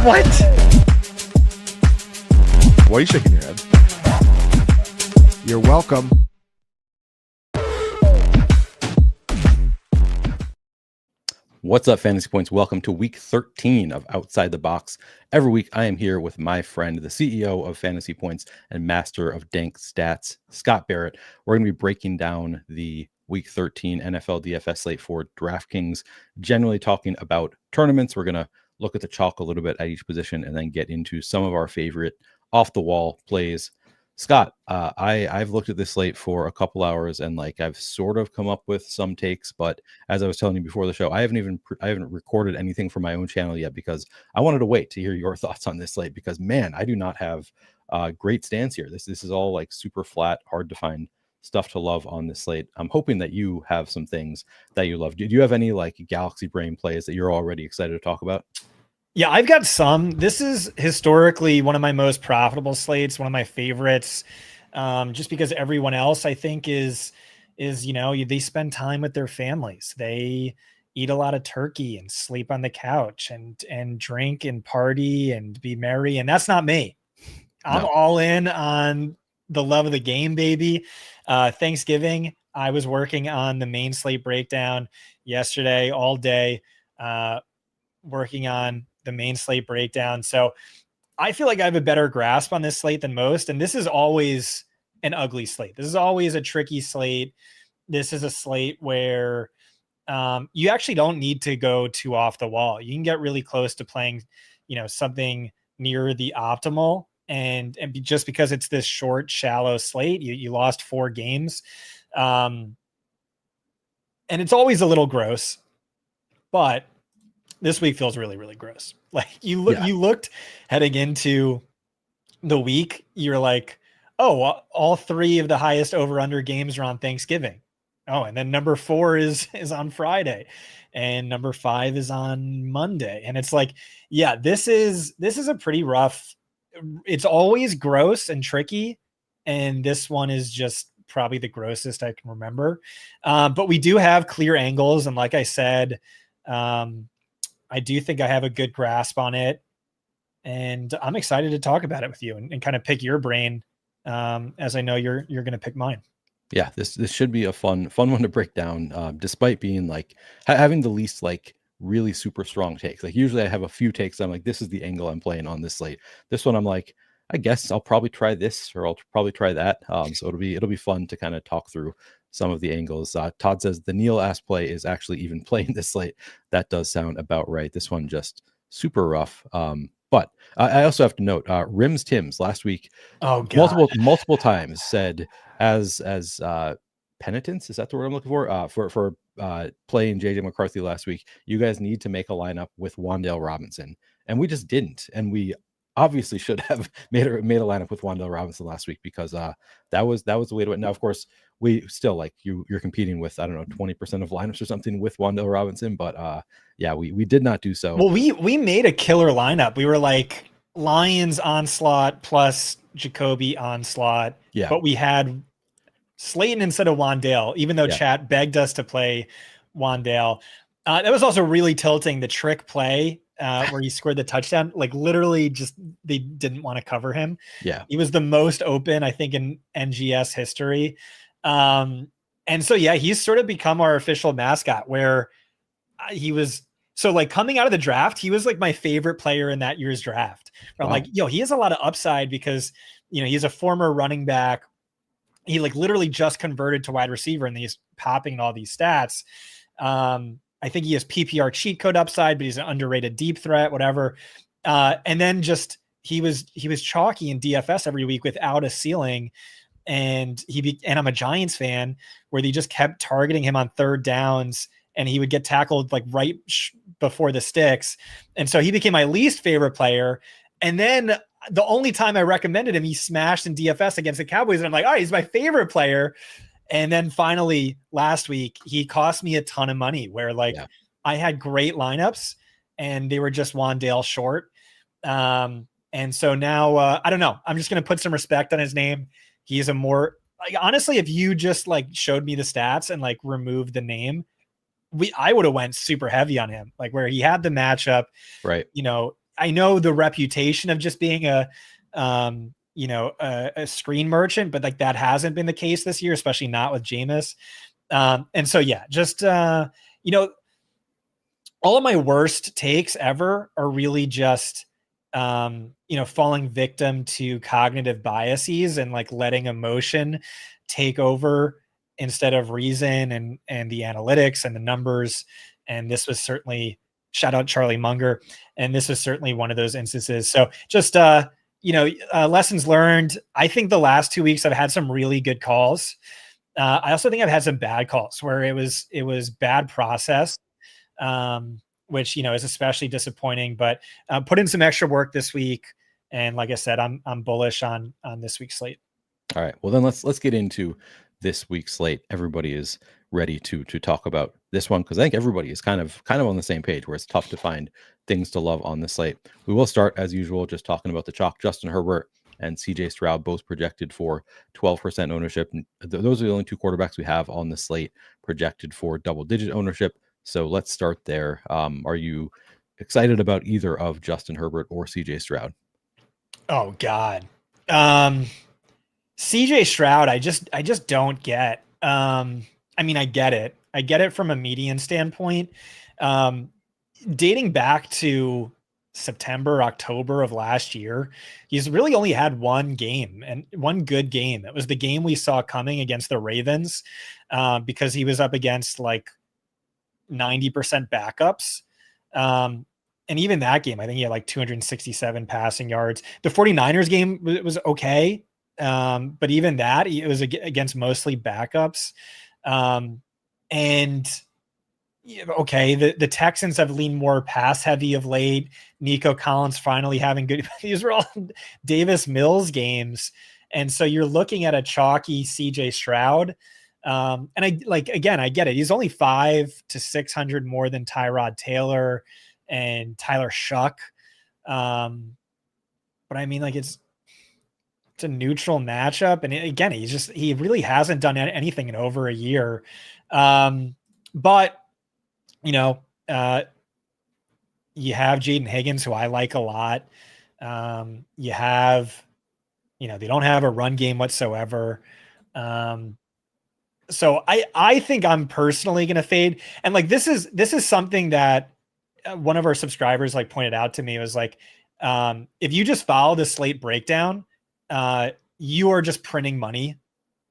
What? Why are you shaking your head? You're welcome. What's up, Fantasy Points? Welcome to week 13 of Outside the Box. Every week, I am here with my friend, the CEO of Fantasy Points and master of dank stats, Scott Barrett. We're going to be breaking down the week 13 NFL DFS slate for DraftKings, generally talking about tournaments. We're going to look at the chalk a little bit at each position and then get into some of our favorite off-the-wall plays. Scott, I've looked at this slate for a couple hours and I've sort of come up with some takes, but as I was telling you before the show, I haven't recorded anything for my own channel yet because I wanted to wait to hear your thoughts on this slate because man, I do not have great stands here. This is all super flat, hard to find stuff to love on this slate. I'm hoping that you have some things that you love. Do you have any galaxy brain plays that you're already excited to talk about? Yeah, I've got some. This is historically one of my most profitable slates, one of my favorites, just because everyone else I think is they spend time with their families. They eat a lot of turkey and sleep on the couch and drink and party and be merry. And that's not me. I'm all in on the love of the game, baby. Thanksgiving, I was working on the main slate breakdown yesterday all day, working on the main slate breakdown. So I feel like I have a better grasp on this slate than most. And this is always an ugly slate. This is always a tricky slate. This is a slate where you actually don't need to go too off the wall. You can get really close to playing, something near the optimal. And just because it's this short, shallow slate, you lost 4 games. And it's always a little gross, but this week feels really, really gross. You looked heading into the week, you're like, oh, all 3 of the highest over/under games are on Thanksgiving. Oh, and then number 4 is on Friday, and number 5 is on Monday. And it's this is a pretty rough. It's always gross and tricky, and this one is just probably the grossest I can remember. But we do have clear angles, and like I said, I do think I have a good grasp on it, and I'm excited to talk about it with you and kind of pick your brain, as I know you're going to pick mine. Yeah, this should be a fun one to break down, despite being having the least really super strong takes. Usually I have a few takes. I'm this is the angle I'm playing on this slate. This one I'm I guess I'll probably try this or I'll probably try that. So it'll be fun to kind of talk through some of the angles. Todd says the Neil ass play is actually even playing this slate. That does sound about right. This one just super rough. But I also have to note, Rims Timms last week, multiple times said as penitence, is that the word I'm looking for playing JJ McCarthy last week, you guys need to make a lineup with Wan'Dale Robinson, and we just didn't, and we obviously should have made a lineup with Wan'Dale Robinson last week because that was the way to it. Now, of course, we still you're competing with 20% of lineups or something with Wan'Dale Robinson, but we did not do so. Well, we made a killer lineup. We were Lions onslaught plus Jacoby onslaught, but we had Slayton instead of Wan'Dale, even though chat begged us to play Wan'Dale. That was also really tilting the trick play. Where he scored the touchdown, literally just they didn't want to cover him. Yeah, he was the most open, I think, in NGS history. And so he's sort of become our official mascot. Where he was coming out of the draft, he was my favorite player in that year's draft. Where I'm he has a lot of upside because he's a former running back. He literally just converted to wide receiver, and he's popping all these stats. I think he has PPR cheat code upside, but he's an underrated deep threat, whatever. And then he was chalky in DFS every week without a ceiling. And I'm a Giants fan where they just kept targeting him on third downs, and he would get tackled right before the sticks. And so he became my least favorite player. And then the only time I recommended him, he smashed in DFS against the Cowboys. And I'm he's my favorite player. And then finally last week, he cost me a ton of money where I had great lineups and they were just Wan'Dale short. And so now I don't know. I'm just going to put some respect on his name. He's a more honestly, if you just showed me the stats and removed the name, I would have went super heavy on him, where he had the matchup, right? I know the reputation of just being a screen merchant, but like that hasn't been the case this year, especially not with Jameis. And so, yeah, just, all of my worst takes ever are really just, falling victim to cognitive biases and like letting emotion take over instead of reason and the analytics and the numbers. And this was certainly, shout out Charlie Munger. And this was certainly one of those instances. So just, lessons learned. I think the last 2 weeks I've had some really good calls. I also think I've had some bad calls where it was bad process, which, is especially disappointing, but put in some extra work this week. And like I said, I'm bullish on this week's slate. All right. Well, then let's get into this week's slate. Everybody is ready to talk about this one because I think everybody is kind of on the same page where it's tough to find things to love on the slate. We will start as usual just talking about the chalk. Justin Herbert and CJ Stroud both projected for 12% ownership. And those are the only two quarterbacks we have on the slate projected for double-digit ownership. So let's start there. Are you excited about either of Justin Herbert or CJ Stroud? Oh God. CJ Stroud, I just don't get. I get it. I get it from a median standpoint. Dating back to September, October of last year, he's really only had one game and one good game. It was the game we saw coming against the Ravens, because he was up against like 90% backups. And even that game, I think he had like 267 passing yards. The 49ers game was okay. But even that, it was against mostly backups. Okay, the Texans have leaned more pass heavy of late. Nico Collins finally having good, these were all Davis Mills games. And so you're looking at a chalky CJ Stroud. And I get it. He's only 500 to 600 more than Tyrod Taylor and Tyler Shuck. But I mean, like it's a neutral matchup. And again, he really hasn't done anything in over a year. But you have Jaden Higgins, who I like a lot. You have, they don't have a run game whatsoever. So I think I'm personally going to fade. And like, this is something that one of our subscribers like pointed out to me. Was like, if you just follow the slate breakdown, you are just printing money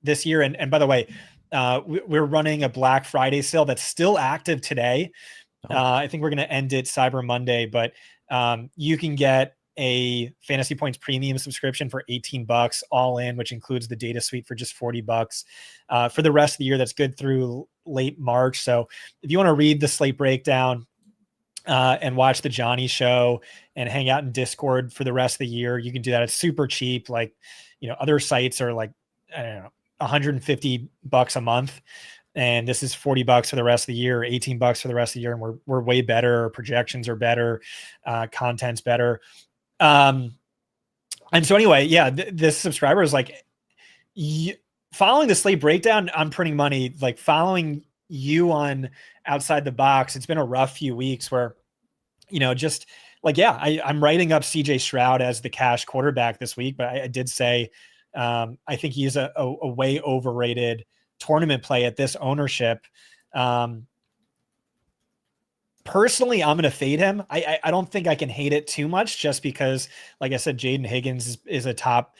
this year. And by the way, we're running a Black Friday sale that's still active today. I think we're going to end it Cyber Monday, but you can get a Fantasy Points premium subscription for $18 all in, which includes the data suite for just $40 for the rest of the year. That's good through late March. So if you want to read the slate breakdown and watch the Johnny show and hang out in Discord for the rest of the year, you can do that. It's super cheap. Like, other sites are like, I don't know, $150 a month. And this is $40 for the rest of the year, $18 for the rest of the year. And we're way better. Our projections are better. Content's better. And so anyway, yeah, this subscriber is like, following the slate breakdown, I'm printing money, like following you on Outside the Box. It's been a rough few weeks where, just like, yeah, I'm writing up CJ Stroud as the cash quarterback this week, but I did say, I think he's a way overrated tournament play at this ownership. Personally, I'm going to fade him. I don't think I can hate it too much just because, like I said, Jaden Higgins is a top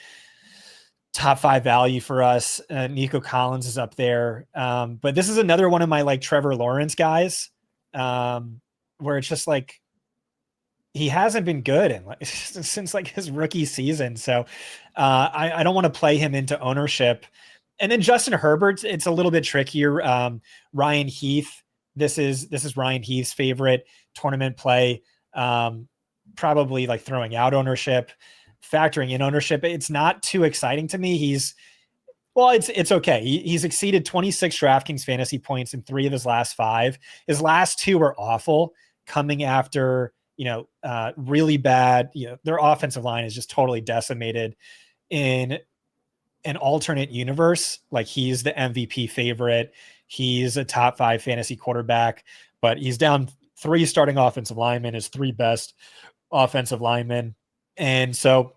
5 value for us. Nico Collins is up there. But this is another one of my like Trevor Lawrence guys, where it's just like, he hasn't been good since like his rookie season. So I don't want to play him into ownership. And then Justin Herbert, it's a little bit trickier. Ryan Heath, this is Ryan Heath's favorite tournament play. Probably like throwing out ownership, factoring in ownership. It's not too exciting to me. It's okay. He's exceeded 26 DraftKings fantasy points in 3 of his last 5. His last 2 are awful, coming after, really bad, their offensive line is just totally decimated. In an alternate universe, like he's the MVP favorite, he's a top 5 fantasy quarterback, but he's down 3 starting offensive linemen, his 3 best offensive linemen. And so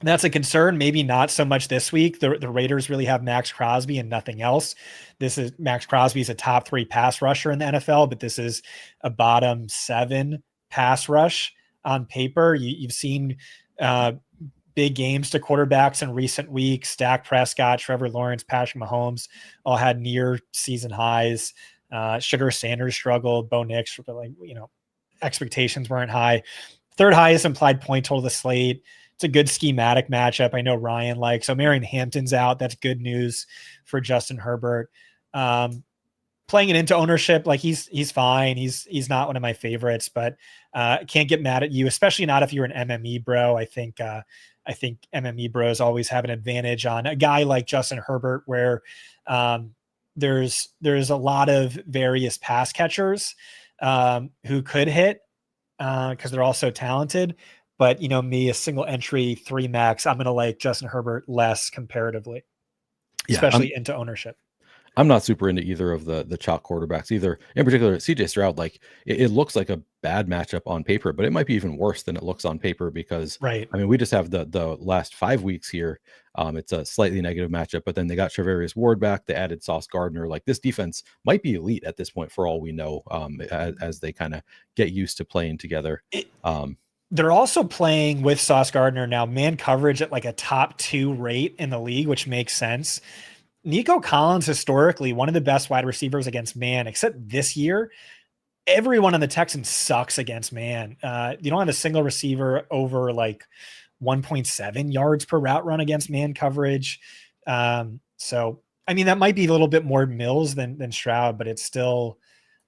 that's a concern. Maybe not so much this week. The Raiders really have Max Crosby and nothing else. Max Crosby is a top 3 pass rusher in the NFL, but this is a bottom 7 pass rush on paper. You've seen big games to quarterbacks in recent weeks. Dak Prescott, Trevor Lawrence, Patrick Mahomes all had near season highs. Sugar Sanders struggled. Bo Nix, expectations weren't high. Third highest implied point total of the slate. It's a good schematic matchup. I know Ryan likes. So Marion Hampton's out. That's good news for Justin Herbert. Playing it into ownership, like he's fine. He's not one of my favorites, but can't get mad at you, especially not if you're an MME bro. I think MME bros always have an advantage on a guy like Justin Herbert, where there's a lot of various pass catchers who could hit because they're all so talented. But me, a single entry 3 max, I'm going to like Justin Herbert less comparatively, especially into ownership. I'm not super into either of the chalk quarterbacks either. In particular, CJ Stroud, like it looks like a bad matchup on paper, but it might be even worse than it looks on paper because, right. I mean, we just have the last 5 weeks here. It's a slightly negative matchup, but then they got Charvarius Ward back. They added Sauce Gardner. Like this defense might be elite at this point for all we know, as they kind of get used to playing together. They're also playing with Sauce Gardner now, man coverage at like a top 2 rate in the league, which makes sense. Nico Collins, historically, one of the best wide receivers against man, except this year, everyone on the Texans sucks against man. You don't have a single receiver over like 1.7 yards per route run against man coverage. So, I mean, that might be a little bit more Mills than Stroud, but it's still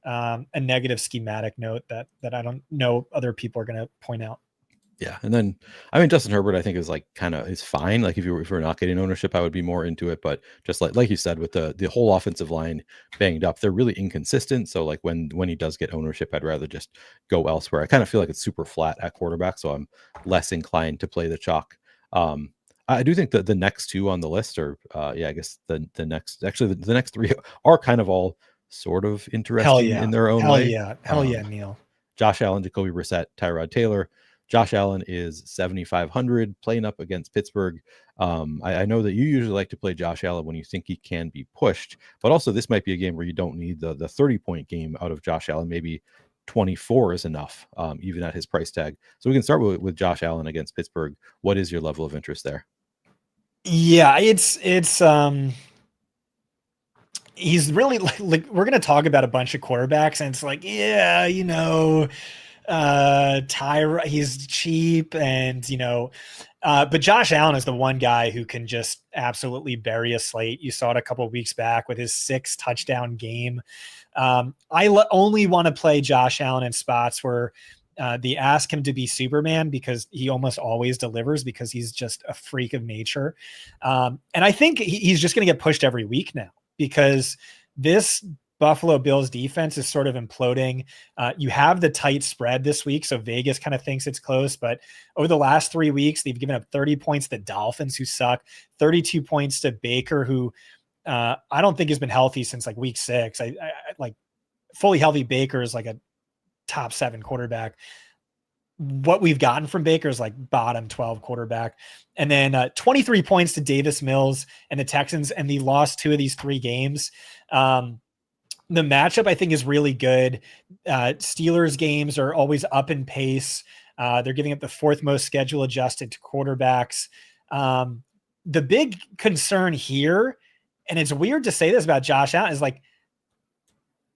a negative schematic note that I don't know other people are going to point out. Yeah. And then, I mean, Justin Herbert, I think is is fine. Like if you're not getting ownership, I would be more into it. But just like you said, with the whole offensive line banged up, they're really inconsistent. So like when he does get ownership, I'd rather just go elsewhere. I kind of feel like it's super flat at quarterback, so I'm less inclined to play the chalk. I do think that the next 2 on the list are, I guess the next 3 are kind of all sort of interesting in their own way. Hell yeah, Neil. Josh Allen, Jacoby Brissett, Tyrod Taylor. Josh Allen is 7,500 playing up against Pittsburgh. I know that you usually like to play Josh Allen when you think he can be pushed, but also this might be a game where you don't need the 30-point game out of Josh Allen. Maybe 24 is enough, even at his price tag. So we can start with Josh Allen against Pittsburgh. What is your level of interest there? Yeah, it's he's really like we're going to talk about a bunch of quarterbacks and it's like, Tyra, he's cheap and but Josh Allen is the one guy who can just absolutely bury a slate. You saw it a couple of weeks back with his 6 touchdown game. I only want to play Josh Allen in spots where they ask him to be Superman because he almost always delivers because he's just a freak of nature. And I think he's just going to get pushed every week now because this Buffalo Bills defense is sort of imploding. You have the tight spread this week, so Vegas kind of thinks it's close, but over the last 3 weeks, they've given up 30 points to Dolphins, who suck, 32 points to Baker, who I don't think has been healthy since like week 6. I like fully healthy Baker is like a top 7 quarterback. What we've gotten from Baker is like bottom 12 quarterback. And then 23 points to Davis Mills and the Texans, and they lost 2 of these 3 games. The matchup, I think, is really good. Steelers games are always up in pace. They're giving up the 4th most schedule adjusted to quarterbacks. The big concern here, and it's weird to say this about Josh Allen, is like,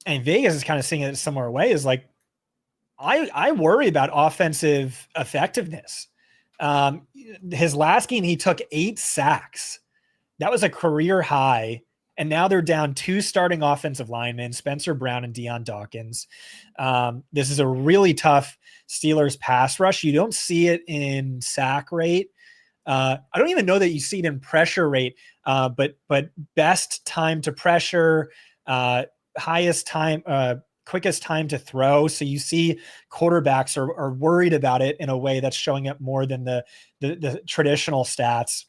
and Vegas is kind of seeing it a similar way, is like, I worry about offensive effectiveness. His last game, he took 8 sacks. That was a career high. And now they're down 2 starting offensive linemen, Spencer Brown and Deion Dawkins. This is a really tough Steelers pass rush. You don't see it in sack rate. I don't even know that you see it in pressure rate, but best time to pressure, highest time, quickest time to throw. So you see quarterbacks are worried about it in a way that's showing up more than the traditional stats.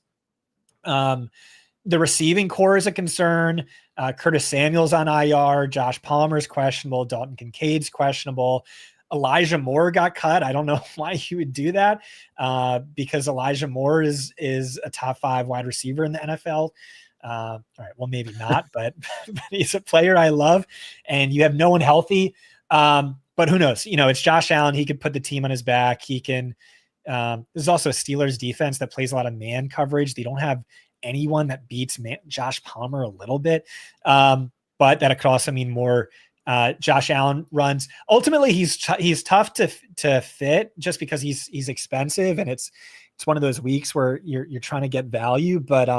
The receiving core is a concern. Curtis Samuel's on IR. Josh Palmer's questionable. Dalton Kincaid's questionable. Elijah Moore got cut. I don't know why he would do that, because Elijah Moore is a top 5 wide receiver in the NFL. All right, well, maybe not, but he's a player I love, and you have no one healthy. But who knows? It's Josh Allen. He could put the team on his back. He can. There's also a Steelers defense that plays a lot of man coverage. They don't have anyone that beats Josh Palmer a little bit, but that could also mean more Josh Allen runs. Ultimately, he's tough to fit just because he's expensive, and it's one of those weeks where you're trying to get value. But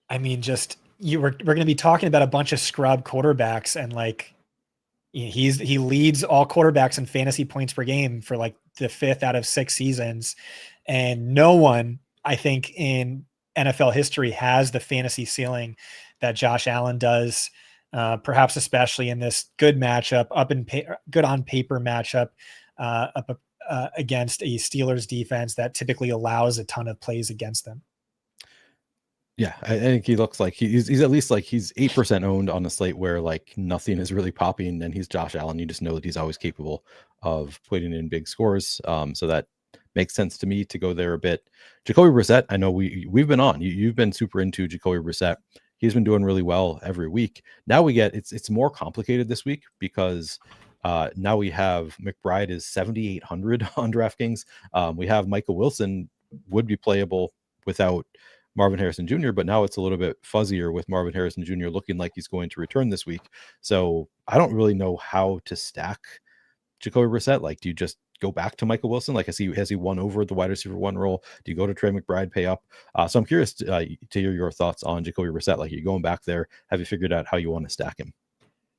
I mean, we're going to be talking about a bunch of scrub quarterbacks, and like he leads all quarterbacks in fantasy points per game for like the 5th out of 6 seasons, and no one, I think, in NFL history has the fantasy ceiling that Josh Allen does. Perhaps especially in this good matchup, good on paper matchup, against a Steelers defense that typically allows a ton of plays against them. Yeah, I think he looks like he's at least like he's 8% owned on a slate where like nothing is really popping, and he's Josh Allen. You just know that he's always capable of putting in big scores. So that makes sense to me to go there a bit. Jacoby Brissett, I know we've been on. You've been super into Jacoby Brissett. He's been doing really well every week. Now we get it's more complicated this week because now we have McBride is 7,800 on DraftKings. We have Michael Wilson would be playable without Marvin Harrison Jr., but now it's a little bit fuzzier with Marvin Harrison Jr. looking like he's going to return this week. So I don't really know how to stack Jacoby Brissett. Like, do you just go back to Michael Wilson? Like, has he won over the wide receiver 1 role? Do you go to Trey McBride, pay up? So I'm curious to hear your thoughts on Jacoby Brissett. Like, are you going back there? Have you figured out how you want to stack him?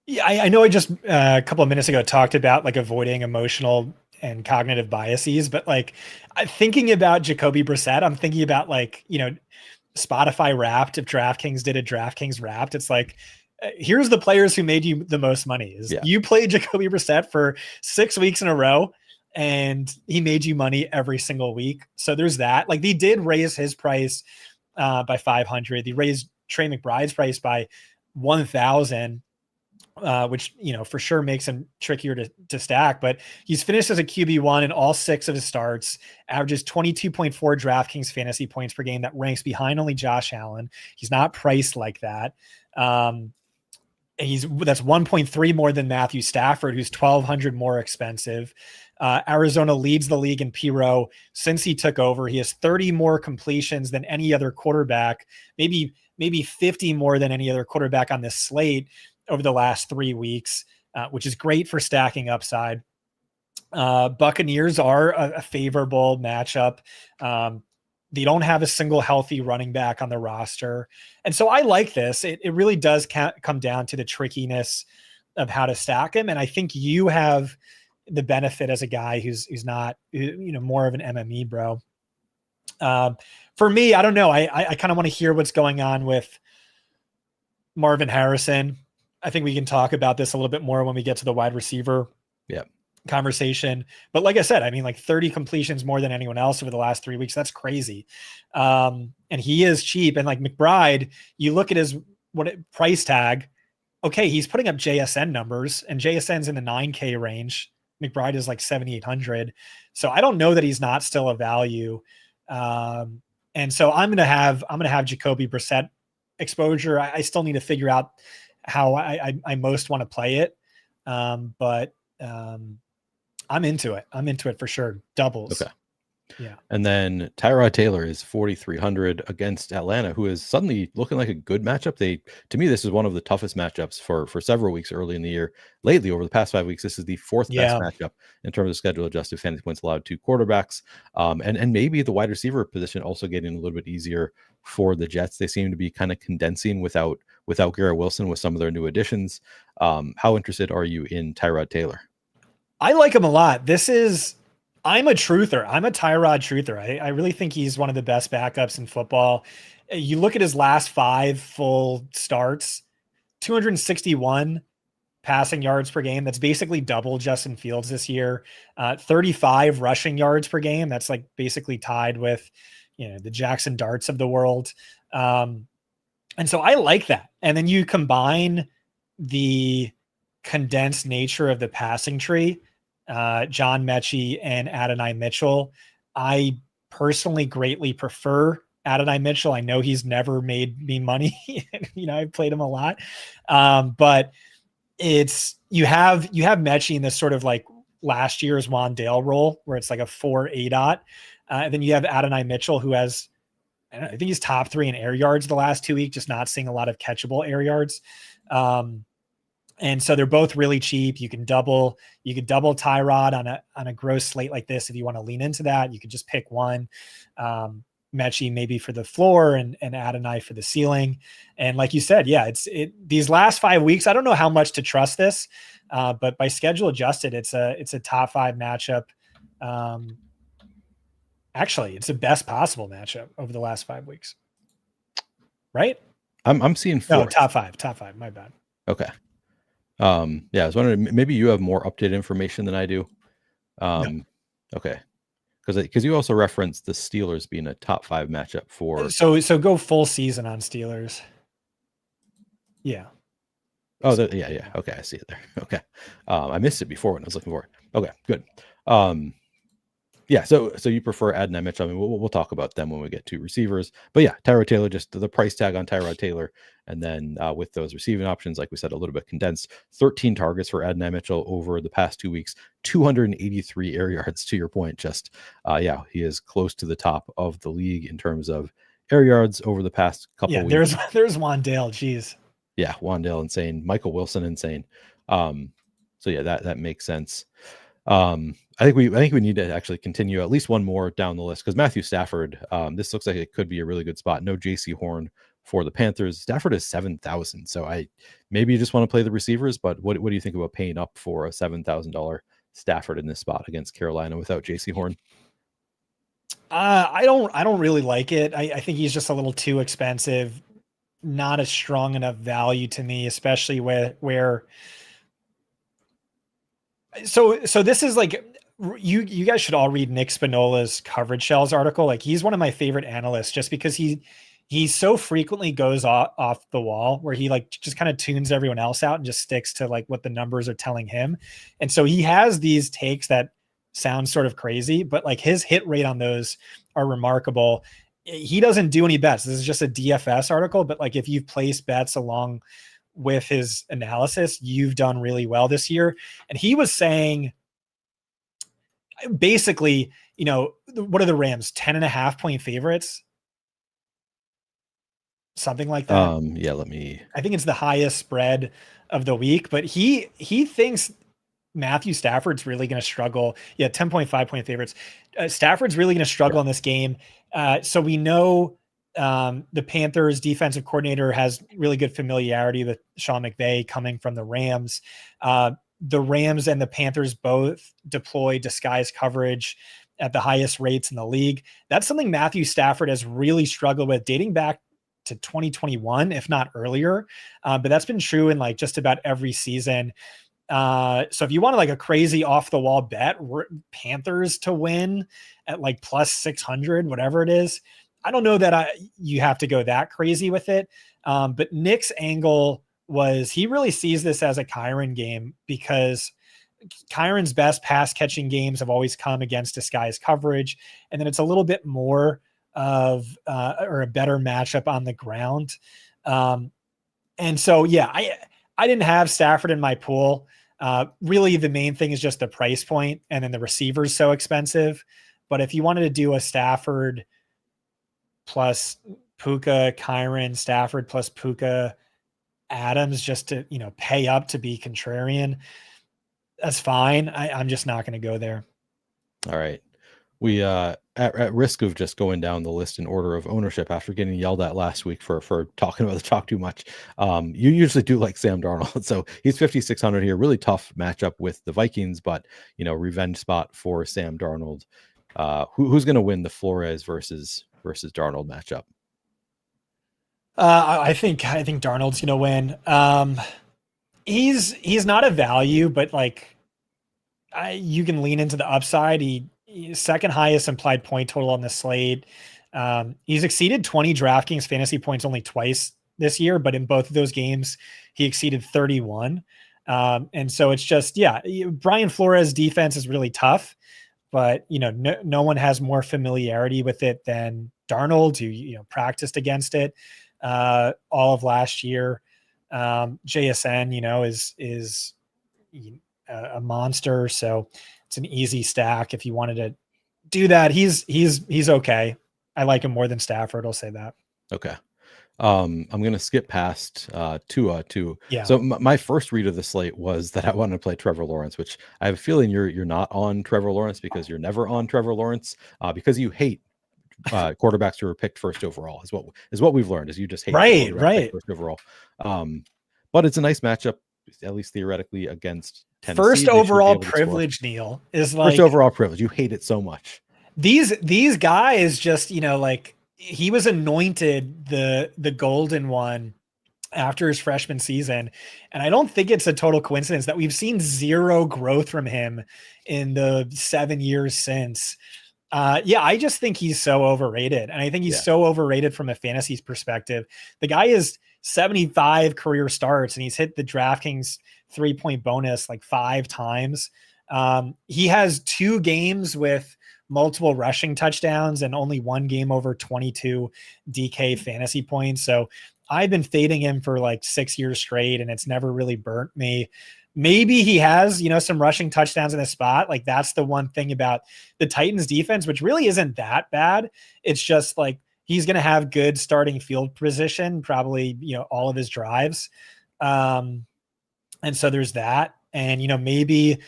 Yeah, I know I just a couple of minutes ago talked about like avoiding emotional and cognitive biases, but like thinking about Jacoby Brissett, I'm thinking about like, Spotify Wrapped. If DraftKings did a DraftKings Wrapped, it's like, here's the players who made you the most money. You played Jacoby Brissett for 6 weeks in a row, and he made you money every single week. So there's that. Like, they did raise his price by 500. They raised Trey McBride's price by 1,000. Which, for sure makes him trickier to stack, but he's finished as a QB1 in all 6 of his starts, averages 22.4 DraftKings fantasy points per game. That ranks behind only Josh Allen. He's not priced like that. That's 1.3 more than Matthew Stafford, who's 1,200 more expensive. Arizona leads the league in PRO since he took over. He has 30 more completions than any other quarterback, maybe 50 more than any other quarterback on this slate over the last 3 weeks, which is great for stacking upside. Buccaneers are a favorable matchup. They don't have a single healthy running back on the roster. And so I like this. It really does come down to the trickiness of how to stack him. And I think you have the benefit as a guy who's not, more of an MME bro. For me, I don't know. I kind of want to hear what's going on with Marvin Harrison. I think we can talk about this a little bit more when we get to the wide receiver conversation. But like I said, I mean, like 30 completions more than anyone else over the last 3 weeks. That's crazy. And he is cheap. And like McBride, you look at his price tag. Okay, he's putting up JSN numbers, and JSN's in the 9K range. McBride is like 7,800. So I don't know that he's not still a value. And so I'm gonna have Jacoby Brissett exposure. I still need to figure out how I most want to play it. But I'm into it. I'm into it for sure. Doubles. Okay. Yeah. And then Tyrod Taylor is 4,300 against Atlanta, who is suddenly looking like a good matchup. To me, this is one of the toughest matchups for several weeks early in the year. Lately, over the past 5 weeks, this is the 4th best matchup in terms of schedule adjusted fantasy points allowed to quarterbacks. And maybe the wide receiver position also getting a little bit easier for the Jets. They seem to be kind of condensing without Garrett Wilson with some of their new additions. How interested are you in Tyrod Taylor? I like him a lot. I'm a truther. I'm a Tyrod truther. I really think he's one of the best backups in football. You look at his last 5 full starts, 261 passing yards per game. That's basically double Justin Fields this year. 35 rushing yards per game. That's like basically tied with, the Jackson Darts of the world. And so I like that. And then you combine the condensed nature of the passing tree, John Mechie and Adonai Mitchell, I personally greatly prefer Adonai Mitchell. I know he's never made me money. I've played him a lot. But you have Mechie in this sort of like last year's Wandale role where it's like a 4 ADOT. And then you have Adonai Mitchell, who has, I think he's top 3 in air yards the last 2 weeks, just not seeing a lot of catchable air yards. And so they're both really cheap. You could double Tyrod on a gross slate like this. If you want to lean into that, you could just pick one. Mechie maybe for the floor and Adonai for the ceiling. And like you said, yeah, these last 5 weeks, I don't know how much to trust this, but by schedule adjusted, it's a top 5 matchup. Actually, it's the best possible matchup over the last 5 weeks. Right? I'm seeing 4. No, top five. My bad. Okay. Yeah, I was wondering, maybe you have more updated information than I do. No. Okay. Because you also referenced the Steelers being a top 5 matchup for. So go full season on Steelers. Yeah. Oh, yeah. Okay, I see it there. Okay. I missed it before when I was looking for it. Okay, good. Yeah, so you prefer Adonai Mitchell. I mean, we'll talk about them when we get to receivers. But yeah, Tyrod Taylor, just the price tag on Tyrod Taylor. And then with those receiving options, like we said, a little bit condensed, 13 targets for Adonai Mitchell over the past 2 weeks, 283 air yards, to your point. Just, he is close to the top of the league in terms of air yards over the past couple weeks. Yeah, there's Wandale, geez. Yeah, Wandale, insane. Michael Wilson, insane. So yeah, that makes sense. I think we need to actually continue at least one more down the list because Matthew Stafford, this looks like it could be a really good spot. No JC Horn for the Panthers. Stafford is 7,000. So maybe you just want to play the receivers, but what do you think about paying up for a $7,000 Stafford in this spot against Carolina without JC Horn? I don't really like it. I think he's just a little too expensive, not a strong enough value to me, especially where so this is like, you guys should all read Nick Spinola's Coverage Shells article. Like, he's one of my favorite analysts just because he so frequently goes off the wall where he like just kind of tunes everyone else out and just sticks to like what the numbers are telling him. And so he has these takes that sound sort of crazy, but like his hit rate on those are remarkable. He doesn't do any bets. This is just a DFS article, but like if you've placed bets along with his analysis, you've done really well this year. And he was saying basically, what are the Rams? 10.5 point favorites? Something like that. I think it's the highest spread of the week, but he thinks Matthew Stafford's really going to struggle. Yeah. 10.5 point favorites. Stafford's really going to struggle in this game. So we know, the Panthers defensive coordinator has really good familiarity with Sean McVay coming from the Rams. The Rams and the Panthers both deploy disguise coverage at the highest rates in the league. That's something Matthew Stafford has really struggled with dating back to 2021, if not earlier. But that's been true in like just about every season. So if you want like a crazy off the wall bet, Panthers to win at like plus 600, whatever it is, I don't know that you have to go that crazy with it. But Nick's angle was he really sees this as a Kyren game because Kyren's best pass catching games have always come against disguised coverage. And then it's a little bit more of or a better matchup on the ground. And so, yeah, I didn't have Stafford in my pool. Really, the main thing is just the price point, and then the receiver's so expensive. But if you wanted to do a Stafford plus Puka, Kyren, Stafford plus Puka, Adams, just to pay up to be contrarian, that's fine. I'm just not going to go there. All right. We at risk of just going down the list in order of ownership after getting yelled at last week for talking about the chalk too much. You usually do like Sam Darnold, so he's 5,600 here. Really tough matchup with the Vikings, but revenge spot for Sam Darnold. Who's going to win the Flores versus Darnold matchup? I think Darnold's going to win. He's not a value, but like you can lean into the upside. He's second highest implied point total on the slate. He's exceeded 20 DraftKings fantasy points only twice this year, but in both of those games, he exceeded 31. And so it's just, Brian Flores' defense is really tough, but no one has more familiarity with it than Darnold, who practiced against it all of last year. JSN, is a monster, so it's an easy stack if you wanted to do that. He's okay. I like him more than Stafford. I'll say that. Okay. I'm gonna skip past Tua too. Yeah. So my first read of the slate was that I wanted to play Trevor Lawrence, which I have a feeling you're not on Trevor Lawrence because you're never on Trevor Lawrence because you hate quarterbacks who were picked first overall is what we've learned is you just hate right first overall. But it's a nice matchup, at least theoretically, against Tennessee. First overall privilege, Neil, is like first overall privilege. You hate it so much. These guys just, like he was anointed the golden one after his freshman season. And I don't think it's a total coincidence that we've seen zero growth from him in the 7 years since. I just think he's so overrated. And I think he's so overrated from a fantasy perspective. The guy is 75 career starts and he's hit the DraftKings 3-point bonus like 5 times. He has 2 games with multiple rushing touchdowns and only 1 game over 22 DK fantasy points. So I've been fading him for like 6 years straight and it's never really burnt me. Maybe he has, some rushing touchdowns in the spot. Like that's the one thing about the Titans defense, which really isn't that bad. It's just like, he's going to have good starting field position, probably, all of his drives. And so there's that. And, maybe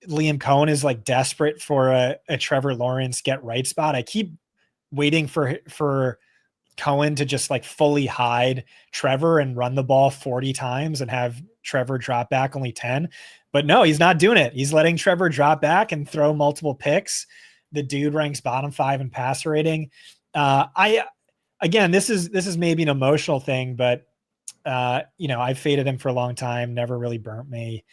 Liam Cohen is like desperate for a Trevor Lawrence get right spot. I keep waiting for Cohen to just like fully hide Trevor and run the ball 40 times and have Trevor drop back only 10. But no, he's not doing it. He's letting Trevor drop back and throw multiple picks. The dude ranks bottom 5 in passer rating. This is maybe an emotional thing, but I've faded him for a long time. Never really burnt me.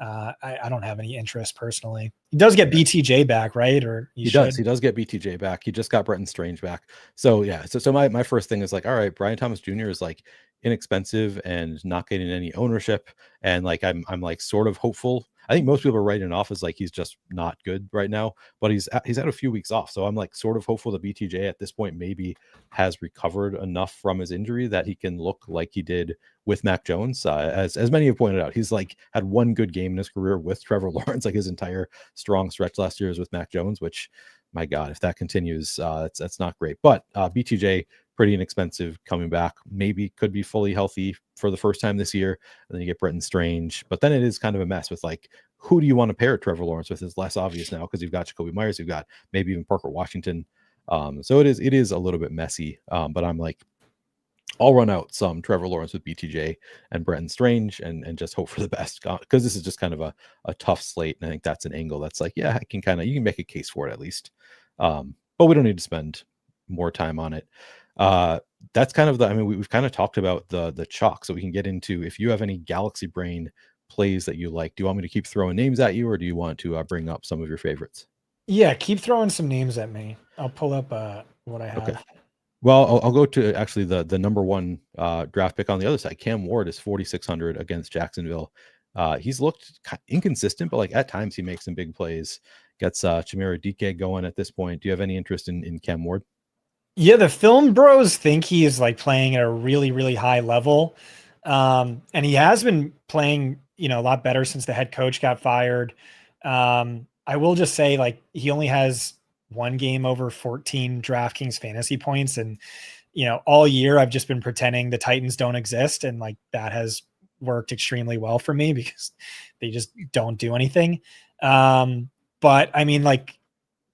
I don't have any interest personally. He does get BTJ back, right? Or he does get BTJ back. He just got Bretton Strange back. So yeah. So my first thing is like, all right, Brian Thomas Jr. is like inexpensive and not getting any ownership. And like, I'm like sort of hopeful. I think most people are writing off as like, he's just not good right now, but he's had a few weeks off. So I'm like sort of hopeful that BTJ at this point maybe has recovered enough from his injury that he can look like he did with Mac Jones. As many have pointed out, he's like had 1 good game in his career with Trevor Lawrence. Like his entire strong stretch last year is with Mac Jones, which my God, if that continues, that's not great. But BTJ, pretty inexpensive coming back, maybe could be fully healthy for the first time this year. And then you get Bretton Strange, but then it is kind of a mess with like, who do you want to pair Trevor Lawrence with is less obvious now because you've got Jacoby Myers, you've got maybe even Parker Washington. So it is a little bit messy, but I'm like, I'll run out some Trevor Lawrence with BTJ and Bretton Strange and just hope for the best because this is just kind of a tough slate. And I think that's an angle that's like, yeah, you can make a case for it at least. But we don't need to spend more time on it. That's kind of we've kind of talked about the chalk, so we can get into if you have any Galaxy Brain plays that you like. Do you want me to keep throwing names at you or do you want to bring up some of your favorites? Yeah, keep throwing some names at me. I'll pull up what I have. Okay. Well, I'll go to actually the number 1 draft pick on the other side. Cam Ward is 4,600 against Jacksonville. He's looked inconsistent, but like at times he makes some big plays. Gets Chimera DK going at this point. Do you have any interest in Cam Ward? Yeah, the film bros think he is like playing at a really, really high level. And he has been playing, a lot better since the head coach got fired. I will just say like he only has 1 game over 14 DraftKings fantasy points. And, all year I've just been pretending the Titans don't exist. And like that has worked extremely well for me because they just don't do anything. But I mean, like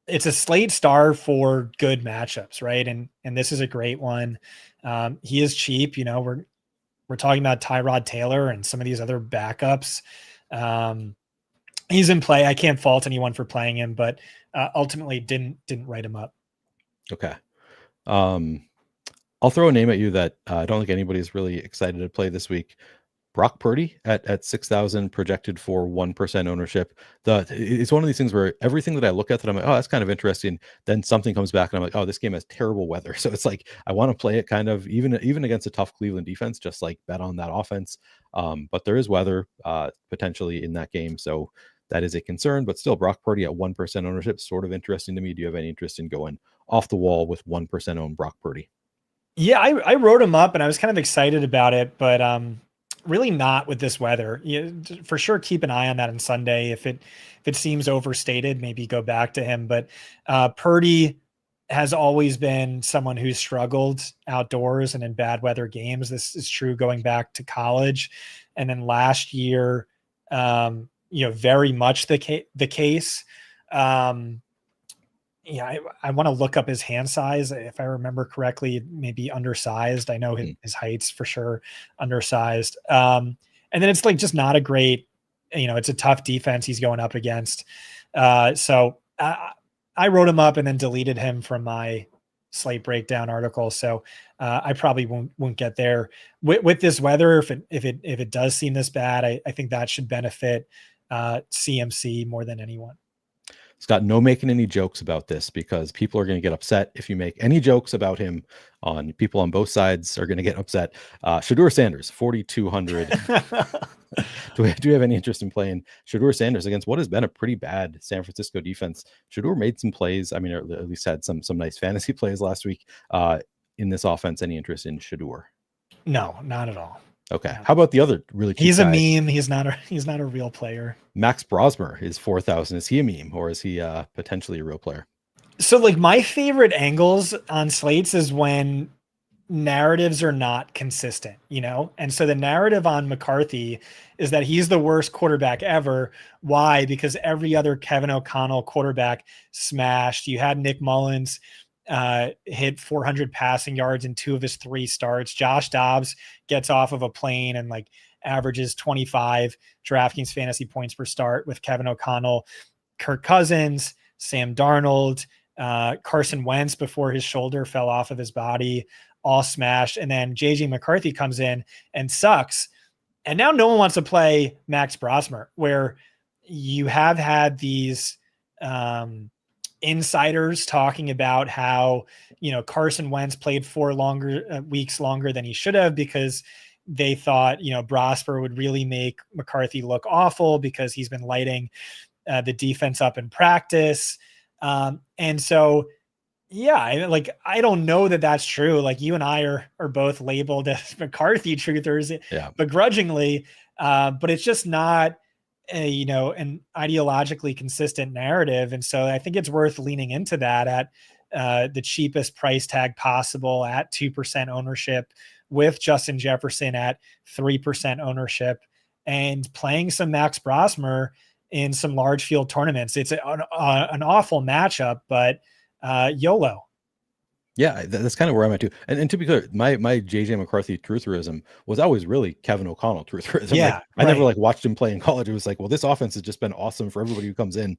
it's a slate star for good matchups, right? And this is a great one. He is cheap. We're talking about Tyrod Taylor and some of these other backups. He's in play. I can't fault anyone for playing him, but ultimately didn't write him up. Okay. I'll throw a name at you that I don't think anybody's really excited to play this week. Brock Purdy at 6,000 projected for 1% ownership. It's one of these things where everything that I look at that I'm like, oh, that's kind of interesting. Then something comes back and I'm like, oh, this game has terrible weather. So it's like, I want to play it kind of even against a tough Cleveland defense, just like bet on that offense. But there is weather potentially in that game. So that is a concern, but still Brock Purdy at 1% ownership, sort of interesting to me. Do you have any interest in going off the wall with 1% owned Brock Purdy? Yeah, I wrote him up and I was kind of excited about it, but really not with this weather. For sure, keep an eye on that on Sunday. If it seems overstated, maybe go back to him. But Purdy has always been someone who's struggled outdoors and in bad weather games. This is true going back to college, and then last year, very much the case. I want to look up his hand size. If I remember correctly, maybe undersized. I know his height's for sure undersized. And then it's like just not a great, it's a tough defense he's going up against. So I wrote him up and then deleted him from my Slate breakdown article. So I probably won't get there with this weather. If it does seem this bad, I think that should benefit CMC more than anyone. Scott, no making any jokes about this because people are going to get upset if you make any jokes about him. On people on both sides are going to get upset. Shedeur Sanders, 4,200. Do you have any interest in playing Shedeur Sanders against what has been a pretty bad San Francisco defense? Shedeur made some plays. I mean, or at least had some nice fantasy plays last week in this offense. Any interest in Shedeur? No, not at all. Okay. How about the other really cute He's guy? A meme. He's not a real player. Max Brosmer is 4,000. Is he a meme or is he potentially a real player? So like my favorite angles on slates is when narratives are not consistent, And so the narrative on McCarthy is that he's the worst quarterback ever. Why? Because every other Kevin O'Connell quarterback smashed. You had Nick Mullins hit 400 passing yards in 2 of his 3 starts. Josh Dobbs gets off of a plane and like averages 25 DraftKings fantasy points per start with Kevin O'Connell. Kirk Cousins, Sam Darnold, Carson Wentz before his shoulder fell off of his body, all smashed. And then JJ McCarthy comes in and sucks. And now no one wants to play Max Brosmer, where you have had these insiders talking about how, Carson Wentz played 4 weeks longer than he should have because they thought, Brosper would really make McCarthy look awful because he's been lighting the defense up in practice. And so, yeah, I don't know that that's true. Like you and I are both labeled as McCarthy truthers, begrudgingly, but it's just not an ideologically consistent narrative. And so I think it's worth leaning into that at the cheapest price tag possible at 2% ownership with Justin Jefferson at 3% ownership and playing some Max Brosmer in some large field tournaments. It's an awful matchup, but YOLO. Yeah, that's kind of where I'm at too. And to be clear, my JJ McCarthy trutherism was always really Kevin O'Connell trutherism. Yeah, I never watched him play in college. It was like, well, this offense has just been awesome for everybody who comes in.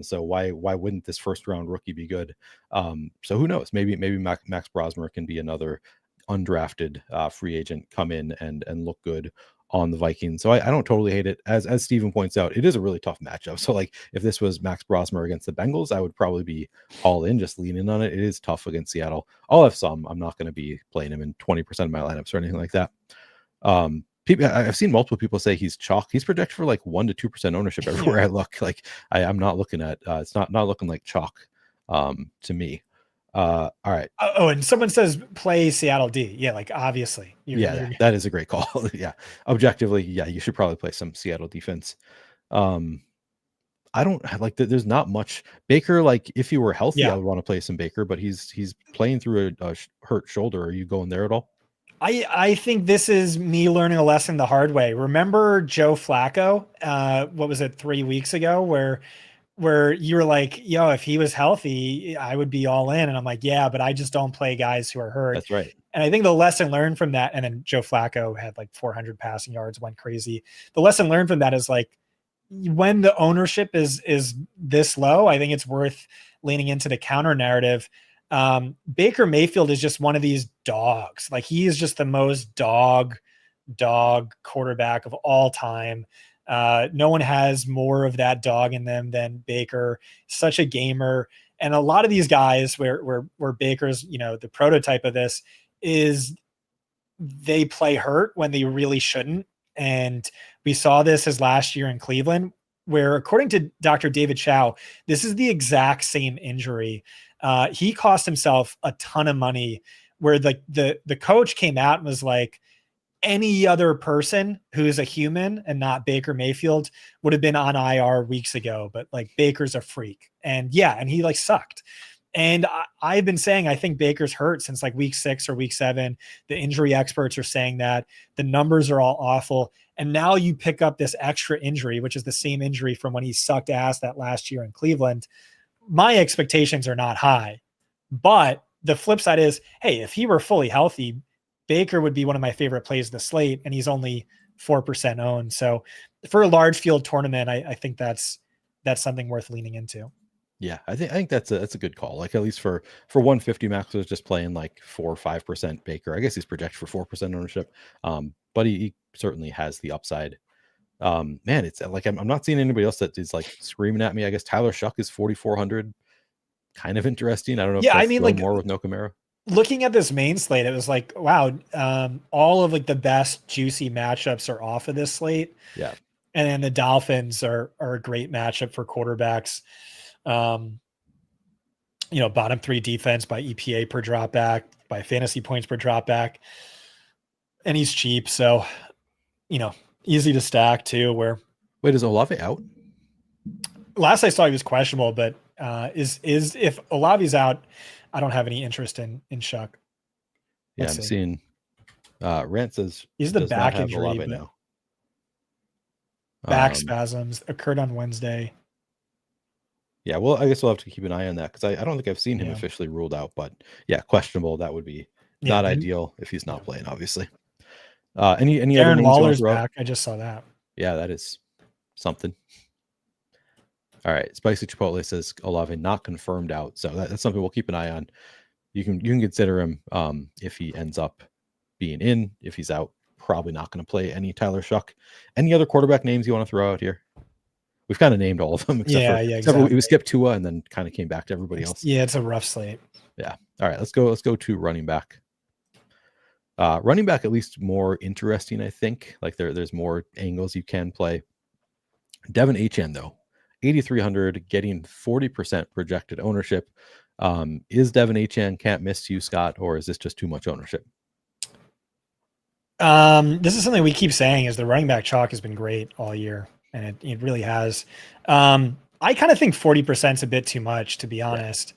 So why wouldn't this first round rookie be good? So who knows? Maybe Max Brosmer can be another undrafted free agent, come in and look good on the Vikings. So I don't totally hate it. As Steven points out, it is a really tough matchup. So if this was Max Brosmer against the Bengals, I would probably be all in, just lean in on it. It is tough against Seattle. I'll have some. I'm not going to be playing him in 20% of my lineups or anything like that. I've seen multiple people say he's chalk. He's projected for 1 to 2% ownership everywhere I look. I'm not looking at it's not looking like chalk to me. All right. Oh, and someone says play Seattle D. Yeah, obviously. That is a great call. Yeah. Objectively, you should probably play some Seattle defense. I don't there's not much Baker. If he were healthy, I would want to play some Baker, but he's playing through a hurt shoulder. Are you going there at all? I think this is me learning a lesson the hard way. Remember Joe Flacco? What was it, 3 weeks ago, where you were like, yo, if he was healthy, I would be all in. And I'm like, yeah, but I just don't play guys who are hurt. That's right. And I think the lesson learned from that, and then Joe Flacco had 400 passing yards, went crazy. The lesson learned from that is when the ownership is this low, I think it's worth leaning into the counter narrative. Baker Mayfield is just one of these dogs. He is just the most dog dog quarterback of all time. No one has more of that dog in them than Baker. Such a gamer. And a lot of these guys where Baker's, the prototype of this is they play hurt when they really shouldn't. And we saw this as last year in Cleveland, where according to Dr. David Chow, this is the exact same injury. He cost himself a ton of money, where the coach came out and was like, any other person who's a human and not Baker Mayfield would have been on IR weeks ago, but like Baker's a freak. And he like sucked. And I've been saying, I think Baker's hurt since like week 6 or week 7. The injury experts are saying that the numbers are all awful. And now you pick up this extra injury, which is the same injury from when he sucked ass that last year in Cleveland. My expectations are not high, but the flip side is, hey, if he were fully healthy, Baker would be one of my favorite plays of the slate, and he's only 4% owned. So for a large field tournament, I think that's something worth leaning into. Yeah, I think that's a good call. Like at least for 150, Max was just playing like 4 or 5% Baker. I guess he's projected for 4% ownership. But he certainly has the upside. Man, it's like I'm not seeing anybody else that is like screaming at me. I guess Tyler Shuck is 4,400. Kind of interesting. I don't know. Yeah, if that's more with no Camaro. Looking at this main slate, it was like, wow, all of like the best juicy matchups are off of this slate. Yeah. And then the Dolphins are a great matchup for quarterbacks. Bottom 3 defense by EPA per drop back, by fantasy points per drop back. And he's cheap. So, easy to stack too. Wait, is Olave out? Last I saw he was questionable, but if Olave's out, I don't have any interest in Shuck. Yeah, I'm seeing Rant says he's the back injury now. Back spasms occurred on Wednesday. Yeah, well, I guess we'll have to keep an eye on that because I don't think I've seen him officially ruled out, but yeah, questionable. That would be not ideal if he's not playing, obviously. Any other Darren names Waller's back? I just saw that. Yeah, that is something. All right, Spicy Chipotle says Olave not confirmed out, so that's something we'll keep an eye on. You can consider him if he ends up being in. If he's out, probably not going to play any Tyler Shuck. Any other quarterback names you want to throw out here? We've kind of named all of them, except for we skipped Tua and then kind of came back to everybody else. Yeah, it's a rough slate. Yeah. All right, let's go to running back. Running back, at least more interesting, I think. Like there's more angles you can play. Devin Achane, though, 8,300, getting 40% projected ownership. Is Devin Achane can't miss you, Scott, or is this just too much ownership? This is something we keep saying is the running back chalk has been great all year, and it really has. I kind of think 40% is a bit too much, to be honest.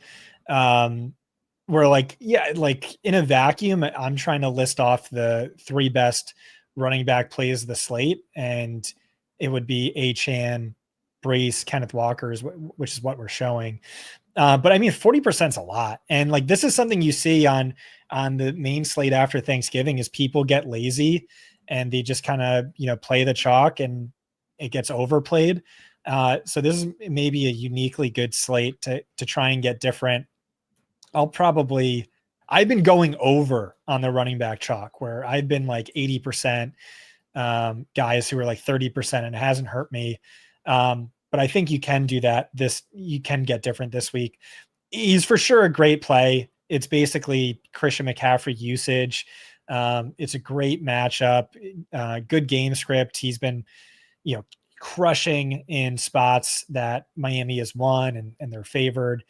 We're like in a vacuum, I'm trying to list off the 3 best running back plays of the slate, and it would be Achane, Brace, Kenneth Walker's, which is what we're showing. But I mean, 40% is a lot. And like, this is something you see on the main slate after Thanksgiving is people get lazy and they just kind of, play the chalk and it gets overplayed. So this is maybe a uniquely good slate to try and get different. I've been going over on the running back chalk where I've been like 80%, guys who are like 30%, and it hasn't hurt me. But I think you can do that. You can get different this week. He's for sure a great play. It's basically Christian McCaffrey usage. It's a great matchup, good game script. He's been, crushing in spots that Miami has won and they're favored.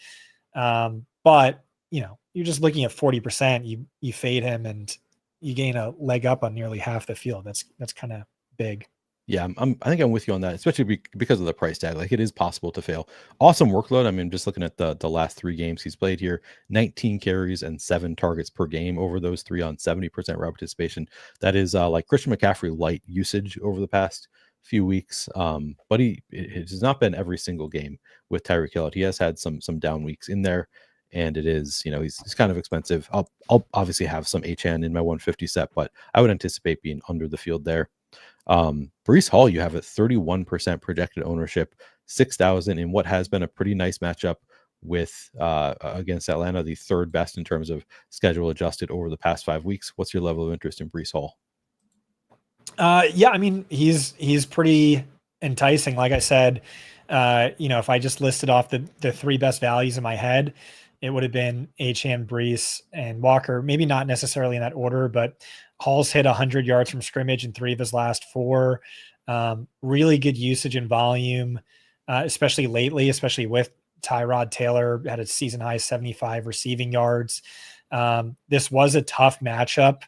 But you're just looking at 40%. You fade him and you gain a leg up on nearly half the field. That's kind of big. Yeah, I think I'm with you on that, especially because of the price tag. Like, it is possible to fail. Awesome workload. I mean, just looking at the last 3 games he's played here, 19 carries and 7 targets per game over those 3 on 70% route participation. That is like Christian McCaffrey light usage over the past few weeks. But it has not been every single game with Tyreek Hill. He has had some down weeks in there, and it is, he's kind of expensive. I'll obviously have some Achane in my 150 set, but I would anticipate being under the field there. Breece Hall, you have a 31% projected ownership, 6,000 in what has been a pretty nice matchup with against Atlanta, the 3rd best in terms of schedule adjusted over the past 5 weeks. What's your level of interest in Breece Hall? Yeah, I mean, he's pretty enticing. Like I said, if I just listed off the three best values in my head, it would have been Achane, Brees, and Walker. Maybe not necessarily in that order, but Hall's hit 100 yards from scrimmage in 3 of his last 4. Really good usage and volume, especially lately, especially with Tyrod Taylor had a season high 75 receiving yards. This was a tough matchup.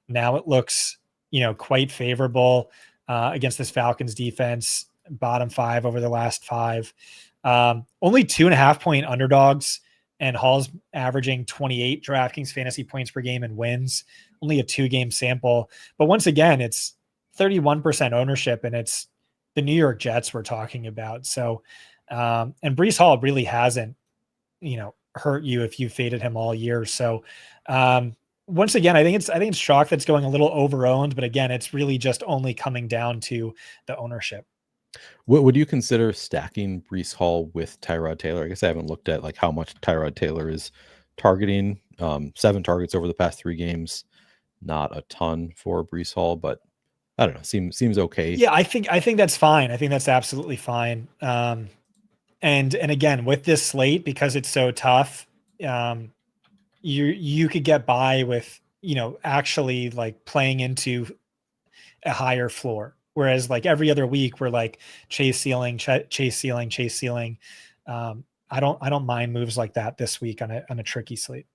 Now it looks, quite favorable against this Falcons defense, bottom 5 over the last 5. Only 2.5 point underdogs, and Hall's averaging 28 DraftKings fantasy points per game and wins. Only a 2-game sample. But once again, it's 31% ownership, and it's the New York Jets we're talking about. So, and Brees Hall really hasn't, hurt you if you faded him all year. So, once again, I think it's chalk that's going a little over-owned, but again, it's really just only coming down to the ownership. Would you consider stacking Brees Hall with Tyrod Taylor? I guess I haven't looked at like how much Tyrod Taylor is targeting. 7 targets over the past 3 games, not a ton for Brees Hall, but I don't know. Seems okay. Yeah, I think that's fine. I think that's absolutely fine. And again, with this slate, because it's so tough, you could get by with, actually like playing into a higher floor. Whereas like every other week we're like chase ceiling. I don't mind moves like that this week on a tricky slate.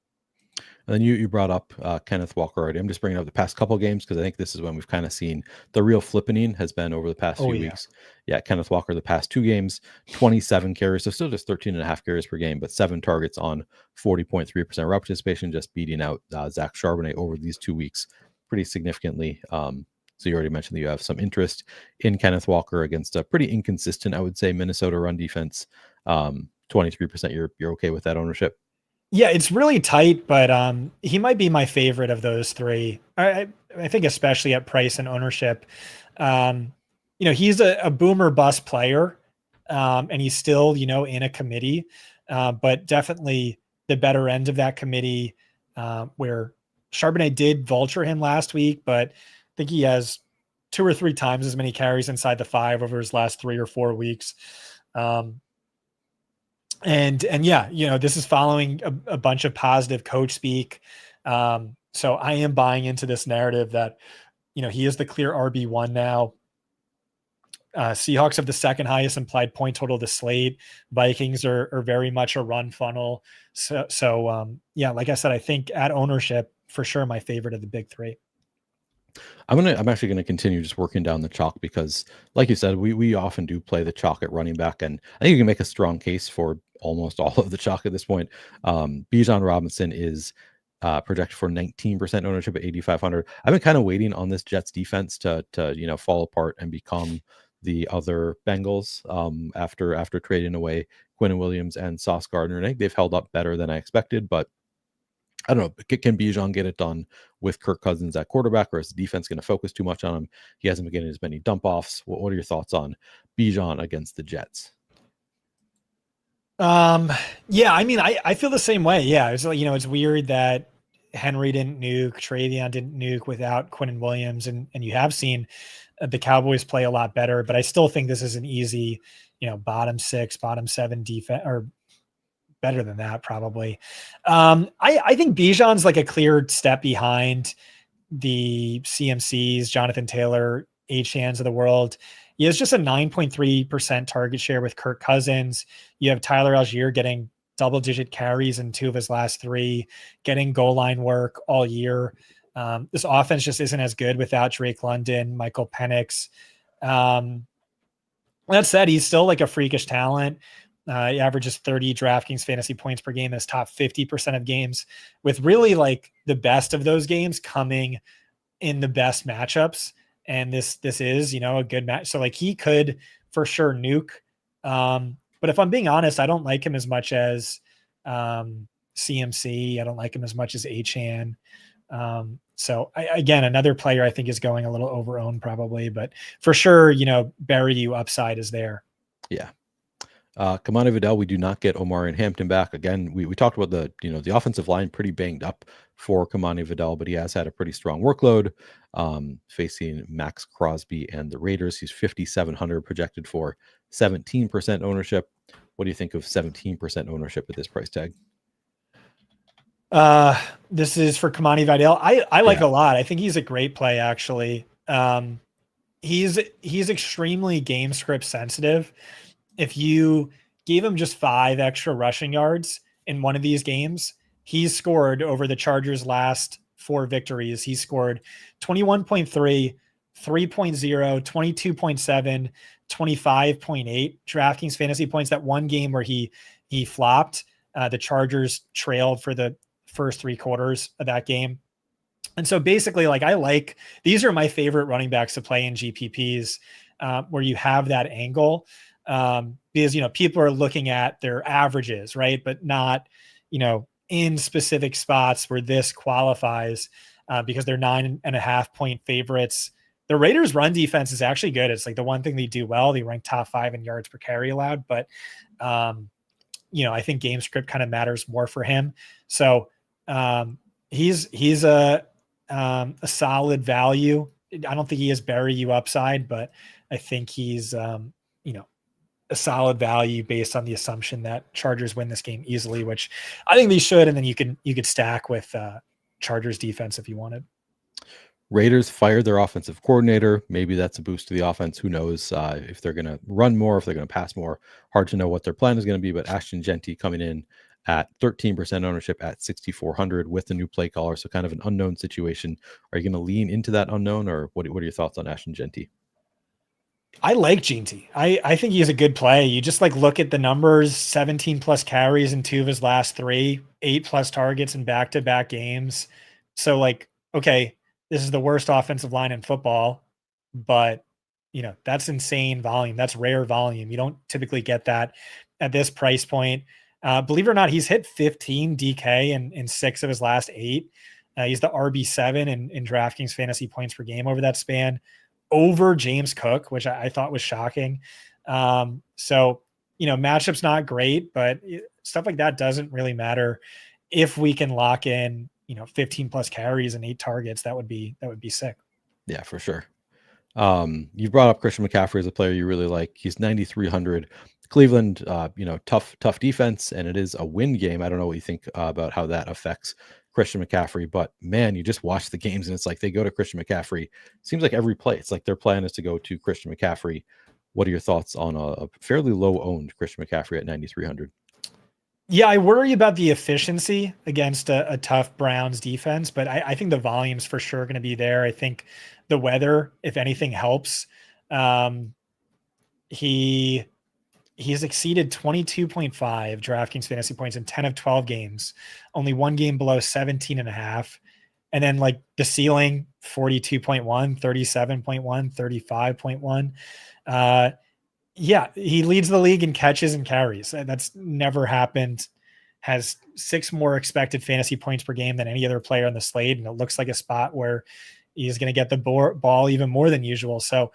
And then you brought up Kenneth Walker already. I'm just bringing up the past couple games because I think this is when we've kind of seen the real flippening has been over the past few weeks. Yeah, Kenneth Walker, the past 2 games, 27 carries, so still just 13.5 carries per game, but 7 targets on 40.3% route participation, just beating out Zach Charbonnet over these 2 weeks pretty significantly. So you already mentioned that you have some interest in Kenneth Walker against a pretty inconsistent, I would say, Minnesota run defense. 23%, you're okay with that ownership? Yeah, it's really tight, but he might be my favorite of those 3. I think especially at price and ownership. He's a boomer bust player, and he's still, in a committee, but definitely the better end of that committee, where Charbonnet did vulture him last week, but I think he has 2 or 3 times as many carries inside the 5 over his last 3 or 4 weeks. And yeah, this is following a bunch of positive coach speak. So I am buying into this narrative that, he is the clear RB1 now. Seahawks have the 2nd highest implied point total to slate. Vikings are very much a run funnel. So yeah, like I said, I think at ownership, for sure, my favorite of the big 3. I'm actually going to continue just working down the chalk because, like you said, we often do play the chalk at running back, and I think you can make a strong case for almost all of the chalk at this point. Bijan Robinson is projected for 19% ownership at 8,500. I've been kind of waiting on this Jets defense to fall apart and become the other Bengals after trading away Quinnen Williams and Sauce Gardner. And I think they've held up better than I expected, but I don't know. Can Bijan get it done with Kirk Cousins at quarterback, or is the defense going to focus too much on him? He hasn't been getting as many dump offs. What are your thoughts on Bijan against the Jets? Yeah, I mean, I feel the same way. Yeah, it's weird that Henry didn't nuke, Travion didn't nuke without Quinnen Williams, and you have seen the Cowboys play a lot better. But I still think this is an easy, bottom 6, bottom 7 defense, or better than that probably. I think Bijan's like a clear step behind the CMCs, Jonathan Taylor, Achanes of the world. He has just a 9.3% target share with Kirk Cousins. You have Tyler Algier getting double-digit carries in 2 of his last 3, getting goal line work all year. This offense just isn't as good without Drake London, Michael Penix. That said, he's still like a freakish talent. He averages 30 DraftKings fantasy points per game in his top 50% of games, with really like the best of those games coming in the best matchups. And this is, a good match. So like he could for sure nuke. But if I'm being honest, I don't like him as much as CMC. I don't like him as much as Achane. So again, another player I think is going a little over-owned probably, but for sure, Barry, you upside is there. Yeah. Kamani Vidal, we do not get Omar and Hampton back. Again, we talked about the offensive line pretty banged up for Kamani Vidal, but he has had a pretty strong workload facing Max Crosby and the Raiders. He's 5,700 projected for 17% ownership. What do you think of 17% ownership at this price tag? This is for Kamani Vidal. I like a lot. I think he's a great play, actually. He's extremely game script sensitive. If you gave him just 5 extra rushing yards in one of these games, he's scored over the Chargers' last 4 victories. He scored 21.3, 3.0, 22.7, 25.8 DraftKings fantasy points. That one game where he flopped, the Chargers trailed for the first 3 quarters of that game. And so basically, these are my favorite running backs to play in GPPs, where you have that angle. Because, people are looking at their averages, right? But not, in specific spots where this qualifies, because they're 9.5 point favorites. The Raiders' run defense is actually good. It's like the one thing they do well. They rank top 5 in yards per carry allowed, but, I think game script kind of matters more for him. So, he's a solid value. I don't think he has bury you upside, but I think he's, a solid value based on the assumption that Chargers win this game easily, which I think they should. And then you could stack with Chargers defense if you wanted. Raiders fired their offensive coordinator. Maybe that's a boost to the offense. Who knows if they're going to run more, if they're going to pass more. Hard to know what their plan is going to be, but Ashton Genty coming in at 13% ownership at 6,400 with the new play caller. So kind of an unknown situation. Are you going to lean into that unknown, or what are your thoughts on Ashton Genty? I like Genty. I think he's a good play. You just look at the numbers, 17 plus carries in 2 of his last 3, 8 plus targets in back-to-back games. So okay, this is the worst offensive line in football, but that's insane volume. That's rare volume. You don't typically get that at this price point. Believe it or not, he's hit 15 DK in 6 of his last 8. He's the RB7 in DraftKings fantasy points per game over that span, over James Cook, which I thought was shocking. So, matchup's not great, but stuff like that doesn't really matter. If we can lock in, 15 plus carries and 8 targets, that would be sick. Yeah, for sure. You brought up Christian McCaffrey as a player you really like. He's 9,300. Cleveland, tough defense, and it is a win game. I don't know what you think about how that affects Christian McCaffrey, but man, you just watch the games and it's like they go to Christian McCaffrey. Seems like every play, it's like their plan is to go to Christian McCaffrey. What are your thoughts on a fairly low owned Christian McCaffrey at 9,300? Yeah, I worry about the efficiency against a tough Browns defense, but I think the volume's for sure going to be there. I think the weather, if anything, helps. He's exceeded 22.5 DraftKings fantasy points in 10 of 12 games, only one game below 17.5. And then the ceiling, 42.1, 37.1, 35.1. Yeah, he leads the league in catches and carries. That's never happened. Has 6 more expected fantasy points per game than any other player on the slate. And it looks like a spot where he's going to get the ball even more than usual. So,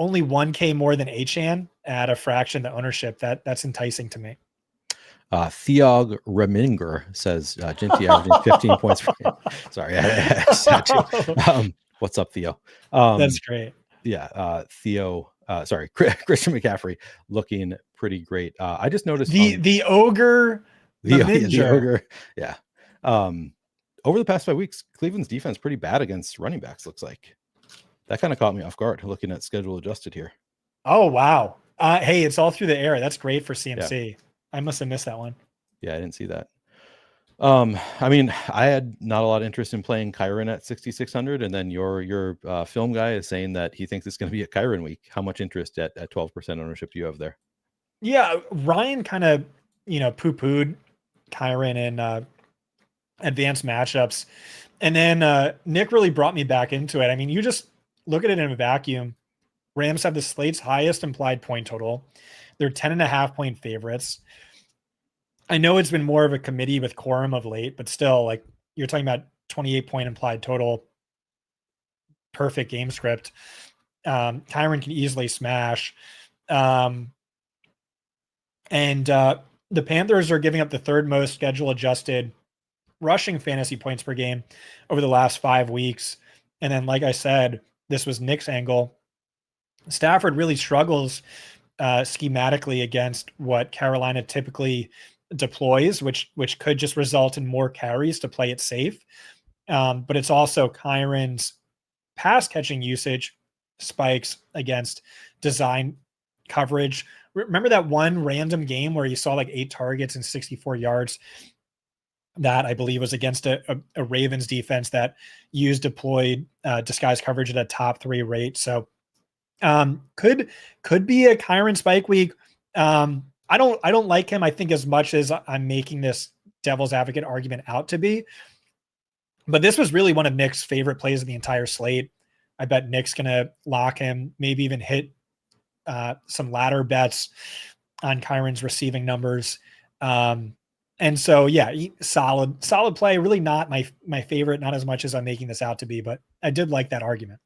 only 1K more than Achane at a fraction the ownership. That's enticing to me. Theog Reminger says Genty averaging 15 points per game. Sorry, I had to. What's up, Theo? That's great. Yeah, Theo. Sorry, Christian McCaffrey looking pretty great. I just noticed the ogre. The ogre. Yeah. Over the past 5 weeks, Cleveland's defense pretty bad against running backs. Looks like. That kind of caught me off guard looking at schedule adjusted here. Oh, wow. Hey, it's all through the air. That's great for CMC. Yeah. I must have missed that one. Yeah, I didn't see that. I mean, I had not a lot of interest in playing Kyron at 6,600, and then your film guy is saying that he thinks it's going to be a Kyron week. How much interest at 12% ownership do you have there? Yeah, Ryan kind of, poo-pooed Kyron in advanced matchups. And then Nick really brought me back into it. I mean, you just look at it in a vacuum. Rams have the slate's highest implied point total. They're 10.5 point favorites. I know it's been more of a committee with Corum of late, but still, you're talking about 28 point implied total. Perfect game script. Kyron can easily smash. And the Panthers are giving up the third most schedule adjusted rushing fantasy points per game over the last 5 weeks. And then, like I said, this was Nick's angle. Stafford really struggles schematically against what Carolina typically deploys, which could just result in more carries to play it safe. But it's also Kyron's pass catching usage spikes against design coverage. Remember that one random game where you saw like 8 targets and 64 yards? That I believe was against a Ravens defense that used deployed disguise coverage at a top 3 rate. So could be a Kyron spike week. I don't like him, I think, as much as I'm making this devil's advocate argument out to be. But this was really one of Nick's favorite plays of the entire slate. I bet Nick's gonna lock him, maybe even hit some ladder bets on Kyron's receiving numbers. And so, yeah, solid play. Really not my favorite, not as much as I'm making this out to be, but I did like that argument.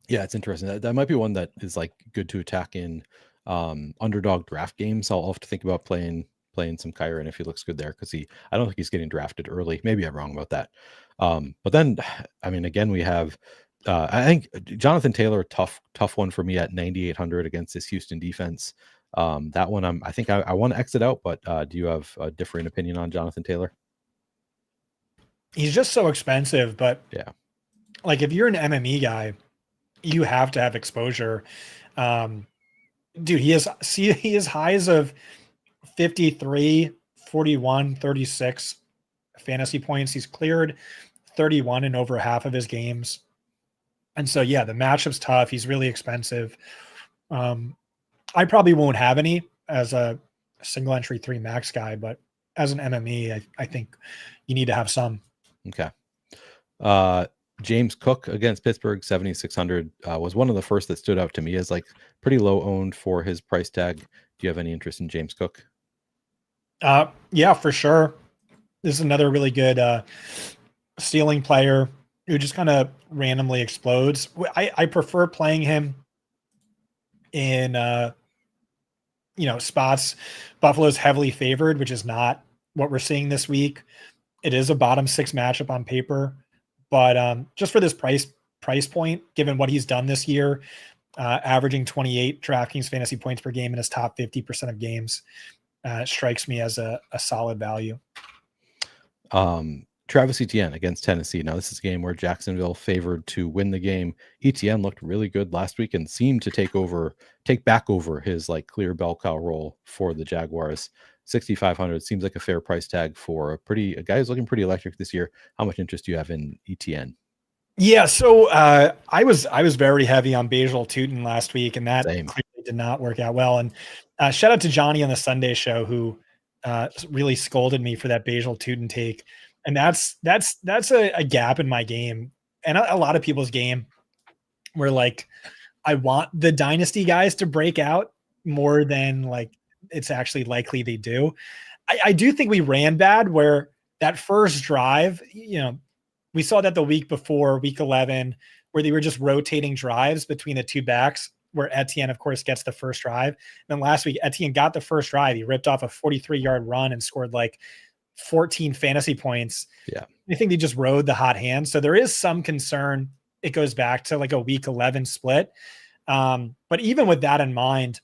Yeah, it's interesting. That might be one that is like good to attack in underdog draft games. I'll have to think about playing some Kyron if he looks good there, because I don't think he's getting drafted early. Maybe I'm wrong about that. But then, I mean, again, we have I think Jonathan Taylor, tough one for me at 9,800 against this Houston defense. That one I think I want to exit out, but do you have a different opinion on Jonathan Taylor? He's just so expensive, but yeah, like if you're an MME guy, you have to have exposure. Dude, he has highs of 53, 41, 36 fantasy points. He's cleared 31 in over half of his games. And so, yeah, the matchup's tough. He's really expensive. I probably won't have any as a single entry 3 max guy, but as an MME, I think you need to have some. Okay. James Cook against Pittsburgh, 7,600 was one of the first that stood out to me as like pretty low owned for his price tag. Do you have any interest in James Cook? Yeah, for sure. This is another really good stealing player who just kind of randomly explodes. I prefer playing him in spots. Buffalo's heavily favored, which is not what we're seeing this week. It is a bottom 6 matchup on paper, but just for this price point, given what he's done this year, averaging 28 DraftKings fantasy points per game in his top 50% of games, strikes me as a solid value. Travis Etienne against Tennessee. Now, this is a game where Jacksonville favored to win the game. Etienne looked really good last week and seemed to take back over his like clear bell cow role for the Jaguars. 6,500 seems like a fair price tag for a guy who's looking pretty electric this year. How much interest do you have in Etienne? Yeah, so I was very heavy on Basil Tutin last week, and that clearly did not work out well. And shout out to Johnny on the Sunday show who really scolded me for that Basil Tutin take. And that's a gap in my game and a lot of people's game where like I want the dynasty guys to break out more than like it's actually likely they do. I do think we ran bad where that first drive, we saw that the week before, week 11, where they were just rotating drives between the 2 backs, where Etienne, of course, gets the first drive. And then last week, Etienne got the first drive. He ripped off a 43-yard run and scored like 14 fantasy points. Yeah. I think they just rode the hot hand. So there is some concern. It goes back to like a week 11 split. But even with that in mind,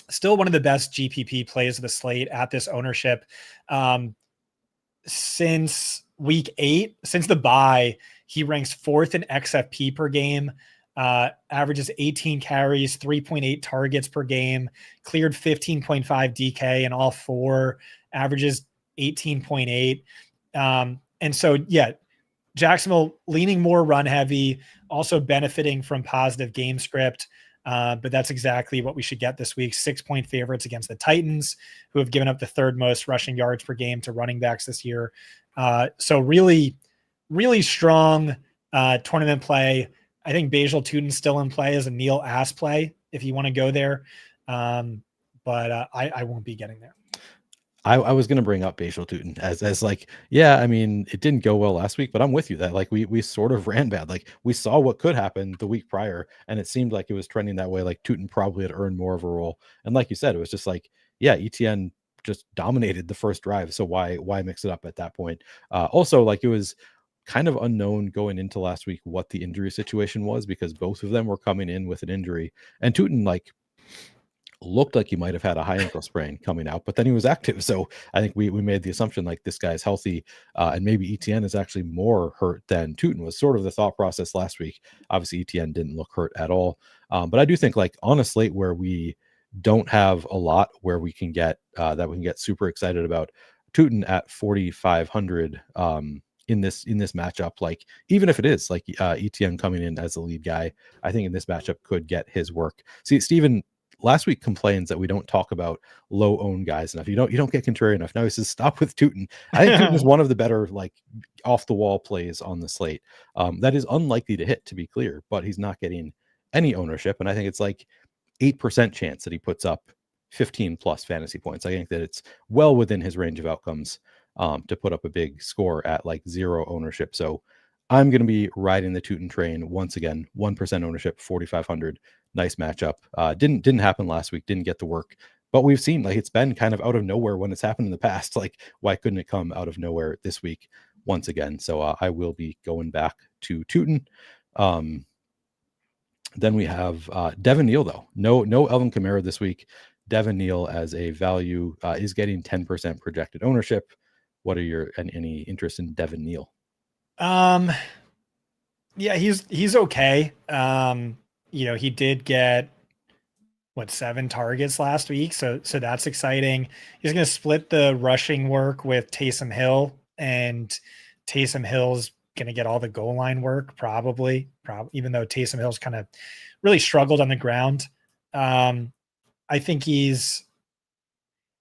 still one of the best GPP plays of the slate at this ownership. Since week 8, since the bye, he ranks 4th in XFP per game, averages 18 carries, 3.8 targets per game, cleared 15.5 DK in all 4, averages 18.8. And so, yeah, Jacksonville leaning more run heavy, also benefiting from positive game script. But that's exactly what we should get this week. 6-point favorites against the Titans, who have given up the 3rd most rushing yards per game to running backs this year. So really, really strong tournament play. I think Basil Tutin's still in play as a Neil Ass play if you want to go there. But I won't be getting there. I was going to bring up Bashal Tutin as like, yeah, I mean, it didn't go well last week, but I'm with you that like we sort of ran bad. Like we saw what could happen the week prior, and it seemed like it was trending that way. Like Tutin probably had earned more of a role, and like you said, it was just like, yeah, ETN just dominated the first drive, so why mix it up at that point? Also, like it was kind of unknown going into last week what the injury situation was because both of them were coming in with an injury, and Tutin like looked like he might have had a high ankle sprain coming out, but then he was active. So I think we made the assumption like this guy's healthy, and maybe ETN is actually more hurt than Tutin was sort of the thought process last week. Obviously, ETN didn't look hurt at all. But I do think like on a slate where we don't have a lot where we can get that we can get super excited about, Tutin at 4,500 in this matchup, like even if it is like ETN coming in as the lead guy, I think in this matchup could get his work. See, Steven last week complains that we don't talk about low owned guys enough. You don't get contrarian enough. Now he says stop with Tutin. I think Tutin is one of the better like off the wall plays on the slate. That is unlikely to hit, to be clear, but he's not getting any ownership, and I think it's like 8% chance that he puts up 15 plus fantasy points. I think that it's well within his range of outcomes to put up a big score at like 0 ownership. So I'm going to be riding the Tutin train once again. 1% ownership, 4,500. Nice matchup. Didn't happen last week. Didn't get the work, but we've seen like it's been kind of out of nowhere when it's happened in the past. Like why couldn't it come out of nowhere this week once again? So I will be going back to Tutin. Then we have Devin Neal though. No Elvin Kamara this week. Devin Neal as a value is getting 10% projected ownership. What are your any interest in Devin Neal? Yeah, he's okay. He did get 7 targets last week, so that's exciting. He's going to split the rushing work with Taysom Hill, and Taysom Hill's going to get all the goal line work probably, even though Taysom Hill's kind of really struggled on the ground. I think it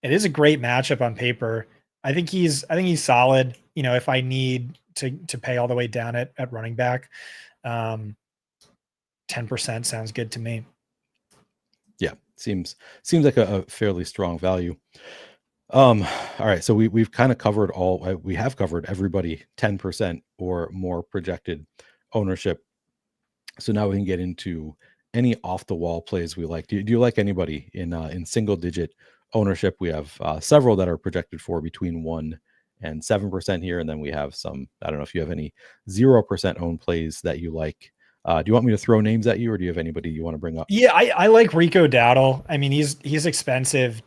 is a great matchup on paper. I think he's solid. If I need to pay all the way down at running back, 10% sounds good to me. Yeah, seems like a fairly strong value. All right, so we've kind of covered we have covered everybody 10% or more projected ownership. So now we can get into any off the wall plays we like. Do you like anybody in single digit ownership? We have several that are projected for between 1 and 7% here, and then we have some. I don't know if you have any 0% owned plays that you like. Do you want me to throw names at you, or do you have anybody you want to bring up? Yeah, I like Rico Dowdle. I mean, he's expensive,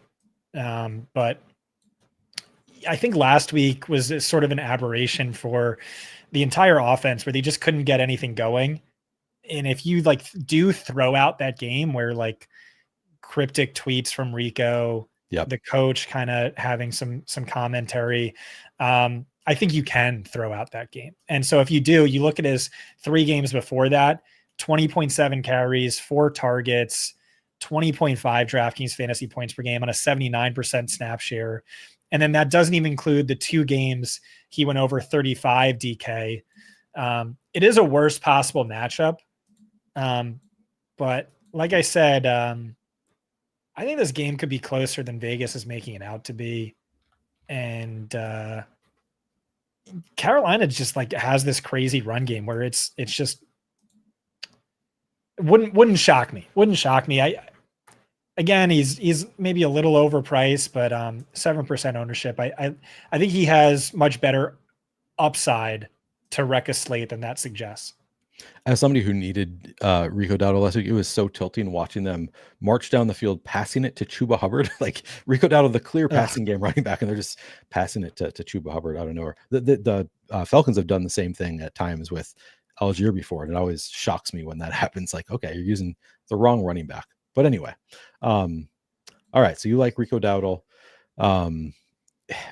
but I think last week was sort of an aberration for the entire offense where they just couldn't get anything going. And if you do throw out that game where cryptic tweets from Rico, the coach kind of having some commentary, I think you can throw out that game. And so if you do, you look at his 3 games before that, 20.7 carries, 4 targets, 20.5 DraftKings fantasy points per game on a 79% snap share. And then that doesn't even include the 2 games he went over 35 DK. It is a worst possible matchup. But like I said, I think this game could be closer than Vegas is making it out to be. And Carolina just has this crazy run game where it's just wouldn't shock me. Again, he's maybe a little overpriced, but 7% ownership. I think he has much better upside to wreck a slate than that suggests. As somebody who needed Rico Dowdle last week, it was so tilting watching them march down the field, passing it to Chuba Hubbard. Like Rico Dowdle, the clear passing game running back, and they're just passing it to Chuba Hubbard out of nowhere. The Falcons have done the same thing at times with Algier before, and it always shocks me when that happens. Like, okay, you're using the wrong running back. But anyway, all right, so you like Rico Dowdle.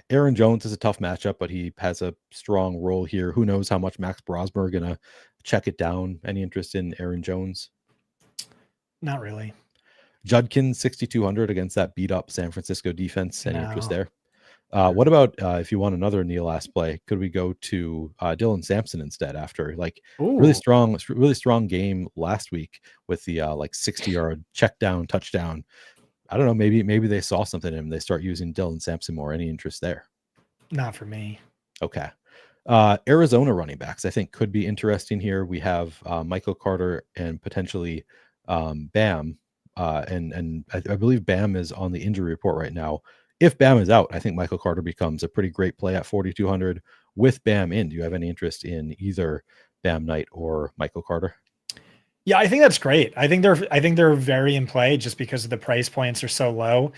Aaron Jones is a tough matchup, but he has a strong role here. Who knows how much Max Brosmer gonna check it down? Any interest in Aaron Jones? Not really. Judkins 6,200 against that beat up San Francisco defense. Any interest there? What about if you want another Neil last play? Could we go to Dylan Sampson instead after really strong game last week with the 60-yard check down touchdown? I don't know. Maybe they saw something in him. They start using Dylan Sampson more. Any interest there? Not for me. Okay. Arizona running backs, I think, could be interesting here. We have Michael Carter and potentially Bam. And I believe Bam is on the injury report right now. If Bam is out, I think Michael Carter becomes a pretty great play at 4,200 with Bam in. Do you have any interest in either Bam Knight or Michael Carter? Yeah, I think that's great. I think they're very in play just because the price points are so low.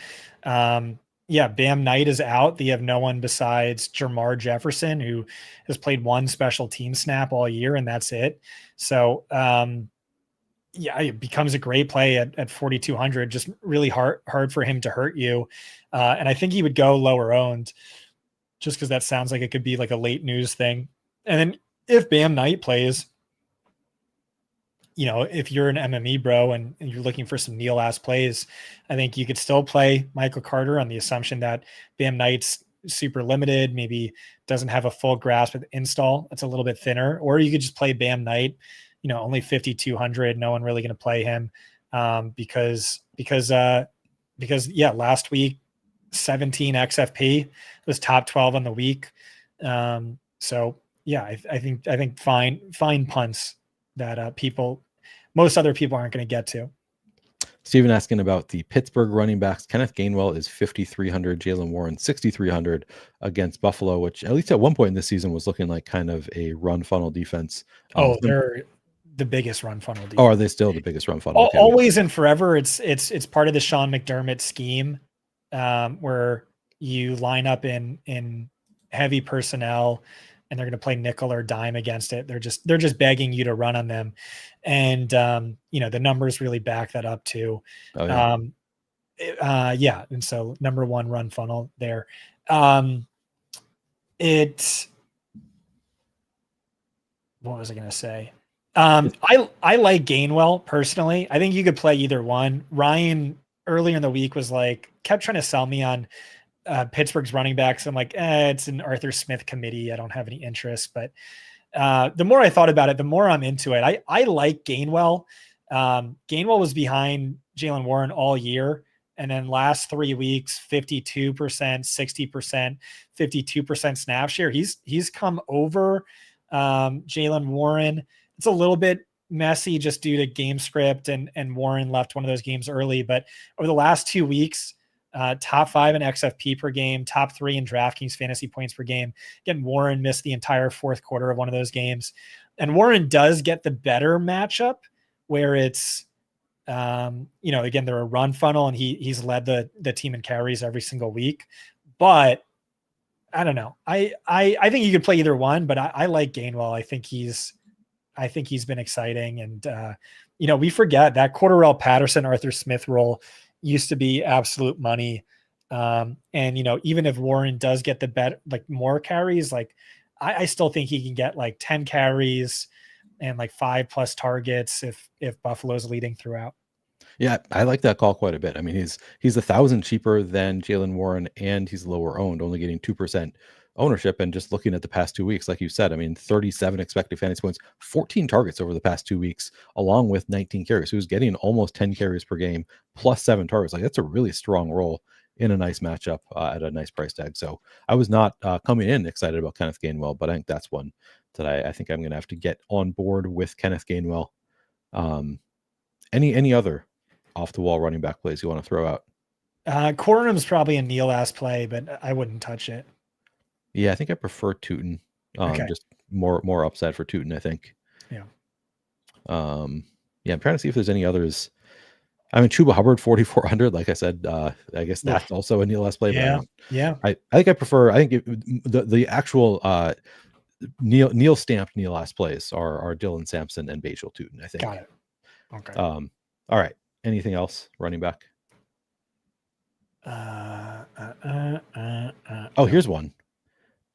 Yeah, Bam Knight is out. They have no one besides Jamar Jefferson, who has played one special team snap all year, and that's it. So yeah, it becomes a great play at 4,200. Just really hard for him to hurt you. And I think he would go lower owned just because that sounds like it could be like a late news thing. And then if Bam Knight plays, if you're an MME bro and you're looking for some Neil ass plays, I think you could still play Michael Carter on the assumption that Bam Knight's super limited, maybe doesn't have a full grasp of the install. It's a little bit thinner, or you could just play Bam Knight, only 5,200. No one really going to play him because last week, 17 XFP was top 12 on the week. So yeah, I think fine punts that most other people aren't going to get to. Steven asking about the Pittsburgh running backs. Kenneth Gainwell is 5,300, Jaylen Warren 6,300 against Buffalo, which at least at one point in this season was looking like kind of a run funnel defense. They're the biggest run funnel defense. Oh, are they still the biggest run funnel? Okay. Always and forever. It's part of the Sean McDermott scheme, where you line up in heavy personnel and they're going to play nickel or dime against it. They're just begging you to run on them. And, the numbers really back that up too. Oh, yeah. And so number one run funnel there. What was I going to say? I like Gainwell personally. I think you could play either one. Ryan earlier in the week kept trying to sell me on Pittsburgh's running backs. I'm like, it's an Arthur Smith committee. I don't have any interest, but the more I thought about it, the more I'm into it. I like Gainwell. Gainwell was behind Jaylen Warren all year. And then last 3 weeks, 52%, 60%, 52% snap share. He's come over Jaylen Warren. It's a little bit messy just due to game script and Warren left one of those games early, but over the last 2 weeks, top 5 in XFP per game, top 3 in DraftKings fantasy points per game. Again, Warren missed the entire fourth quarter of one of those games. And Warren does get the better matchup where it's, again, they're a run funnel and he's led the team in carries every single week. But I don't know. I think you could play either one, but I like Gainwell. I think he's been exciting. And, we forget that Cordarrelle Patterson, Arthur Smith role used to be absolute money. And, even if Warren does get the bet, more carries, I still think he can get 10 carries and 5+ targets if Buffalo's leading throughout. Yeah, I like that call quite a bit. I mean, he's 1,000 cheaper than Jaylen Warren, and he's lower owned, only getting 2% ownership. And just looking at the past 2 weeks, like you said, I mean, 37 expected fantasy points, 14 targets over the past 2 weeks, along with 19 carries. So he's getting almost 10 carries per game plus 7 targets. That's a really strong role in a nice matchup at a nice price tag. So I was not coming in excited about Kenneth Gainwell, but I think that's one that I think I'm going to have to get on board with Kenneth Gainwell. Any other off the wall running back plays you want to throw out? Coronum's probably a Neil ass play, but I wouldn't touch it. Yeah, I think I prefer Tootin. Okay. Just more upside for Tootin, I think. Yeah. Yeah, I'm trying to see if there's any others. I mean, Chuba Hubbard 4,400. Like I said, I guess that's also a Neil S play. Yeah. Yeah. I think I prefer. I think the actual Neil stamped Neil S plays are Dylan Sampson and Bajal Tootin, I think. Got it. Okay. All right. Anything else running back? Oh, here's one.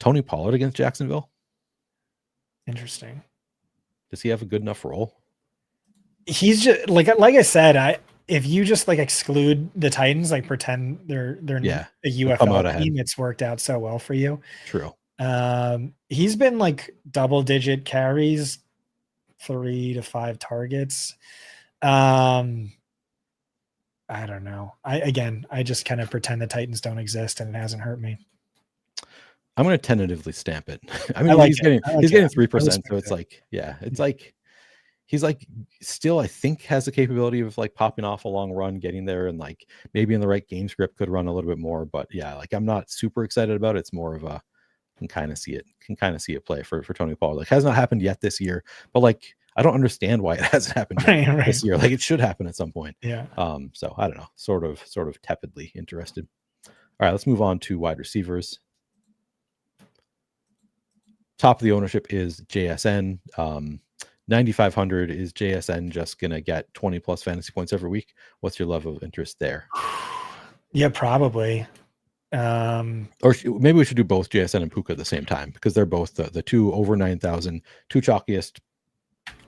Tony Pollard against Jacksonville. Interesting. Does he have a good enough role? He's just like I said, if you just exclude the Titans, pretend they're a UFL team, it's worked out so well for you. True. He's been double digit carries, 3 to 5 targets. I don't know. I just kind of pretend the Titans don't exist, and it hasn't hurt me. I'm going to tentatively stamp it. I mean, I like he's it. getting I 3%. So respect it's it. like, yeah, it's like, he's like still, I think, has the capability of like popping off a long run, getting there, and like maybe in the right game script could run a little bit more. But yeah, like I'm not super excited about it. It's more of a can kind of see it play for Tony Pollard. Like has not happened yet this year, but like I don't understand why it hasn't happened yet Right. this year. Like it should happen at some point. Yeah. So I don't know, sort of tepidly interested. All right, let's move on to wide receivers. Top of the ownership is JSN. 9,500. Is JSN just gonna get 20 plus fantasy points every week? What's your level of interest there? Yeah, probably. Or maybe we should do both JSN and Puka at the same time, because they're both the two over 9,000, two chalkiest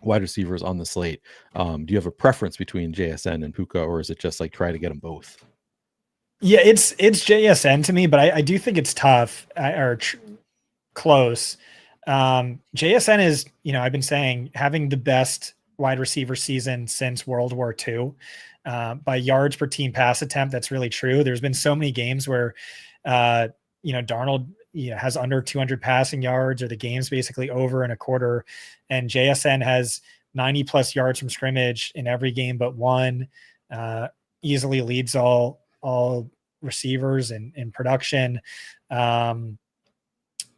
wide receivers on the slate. Do you have a preference between JSN and Puka, or is it just like try to get them both? Yeah, it's JSN to me, but I do think it's tough close. JSN is, I've been saying, having the best wide receiver season since World War II. By yards per team pass attempt, that's really true. There's been so many games where, Darnold has under 200 passing yards, or the game's basically over in a quarter, and JSN has 90 plus yards from scrimmage in every game but one. Easily leads all receivers in production.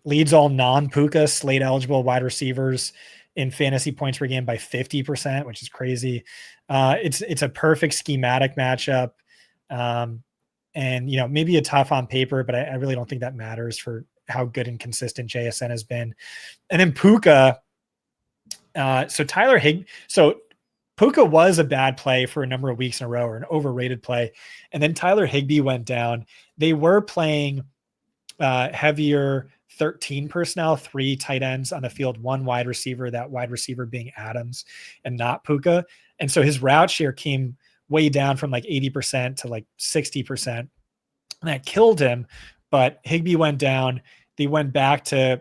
Leads all non-Puka slate eligible wide receivers in fantasy points per game by 50%, which is crazy. It's a perfect schematic matchup. And maybe a tough on paper, but I really don't think that matters for how good and consistent JSN has been. And then Puka. So Puka was a bad play for a number of weeks in a row, or an overrated play. And then Tyler Higbee went down. They were playing heavier 13 personnel, 3 tight ends on the field, 1 wide receiver, that wide receiver being Adams and not Puka. And so his route share came way down from like 80% to like 60%. And that killed him. But Higbee went down. They went back to,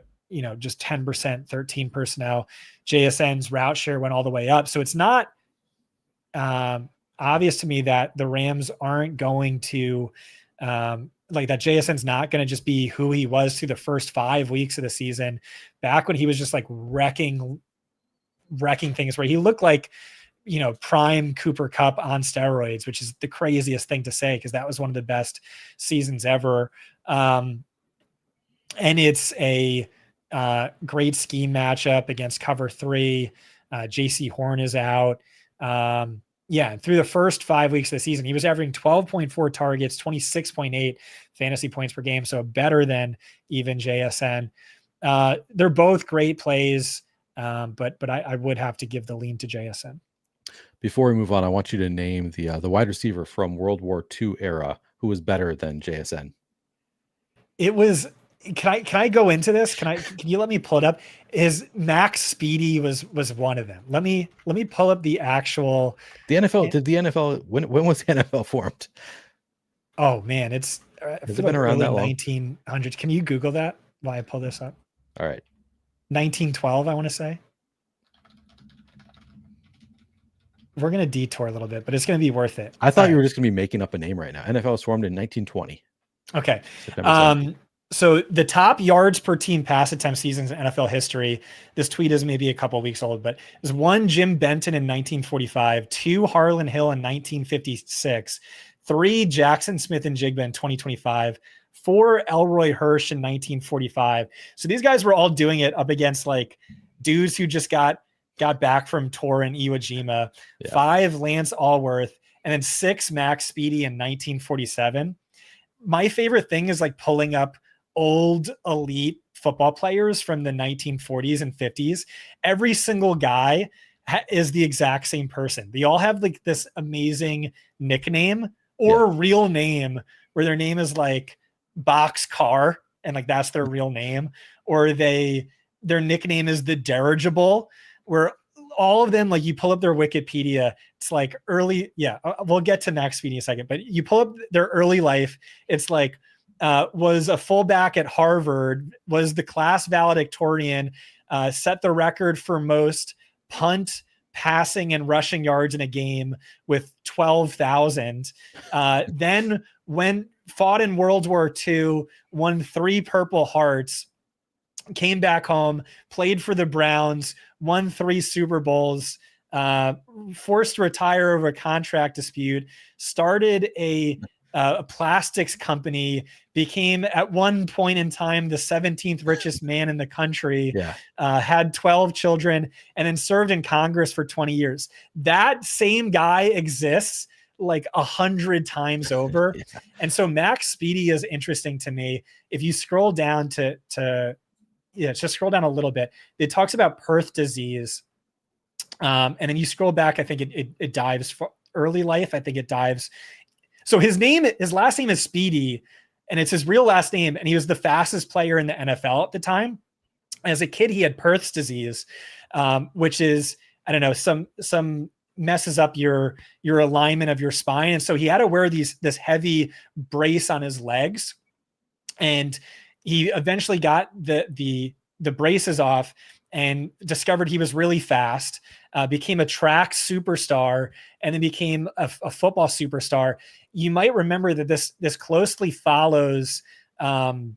just 10%, 13 personnel. JSN's route share went all the way up. So it's not obvious to me that the Rams aren't going to like that JSN's not going to just be who he was through the first 5 weeks of the season, back when he was just like wrecking things, where he looked like, prime Cooper Kupp on steroids, which is the craziest thing to say, because that was one of the best seasons ever. And it's a great scheme matchup against cover 3. JC Horn is out. Through the first 5 weeks of the season, he was averaging 12.4 targets, 26.8 fantasy points per game. So better than even JSN. They're both great plays, but I would have to give the lean to JSN. Before we move on, I want you to name the wide receiver from World War II era who was better than JSN. It was. Can I go into this? Can you let me pull it up? Max Speedy was one of them. Let me pull up the actual. The NFL did the NFL when was the NFL formed? Oh man, has it been around that long? 1900s. Can you Google that while I pull this up? All right. 1912, I want to say. We're gonna detour a little bit, but it's gonna be worth it. I thought you were just gonna be making up a name right now. NFL was formed in 1920. Okay. So the top yards per team pass attempt seasons in NFL history, this tweet is maybe a couple of weeks old, but it was 1 Jim Benton in 1945, 2 Harlan Hill in 1956, 3 Jackson Smith and Jigba in 2025, 4 Elroy Hirsch in 1945. So these guys were all doing it up against like dudes who just got back from tour in Iwo Jima, 5 Lance Allworth, and then 6 Max Speedy in 1947. My favorite thing is like pulling up old elite football players from the 1940s and 50s. Every single guy is the exact same person. They all have like this amazing nickname or real name, where their name is like Box Car, and like that's their real name, or their nickname is the Dirigible, where all of them, like you pull up their Wikipedia, it's like early. Yeah. We'll get to Max Speedy in a second, but you pull up their early life. It's like, was a fullback at Harvard, was the class valedictorian, set the record for most punt passing and rushing yards in a game with 12,000. Then fought in World War II, won 3 Purple Hearts, came back home, played for the Browns, won 3 Super Bowls, forced to retire over a contract dispute, started a plastics company, became at one point in time the 17th richest man in the country, had 12 children, and then served in Congress for 20 years. That same guy exists like 100 times over. And so Max Speedy is interesting to me. If you scroll down just scroll down a little bit, it talks about Perth disease. And then you scroll back, I think it dives for early life. I think it dives. So his last name is Speedy, and it's his real last name. And he was the fastest player in the NFL at the time. As a kid, he had Perth's disease, which is, I don't know, some messes up your alignment of your spine. And so he had to wear this heavy brace on his legs. And he eventually got the braces off and discovered he was really fast, became a track superstar, and then became a football superstar. You might remember that this closely follows Forrest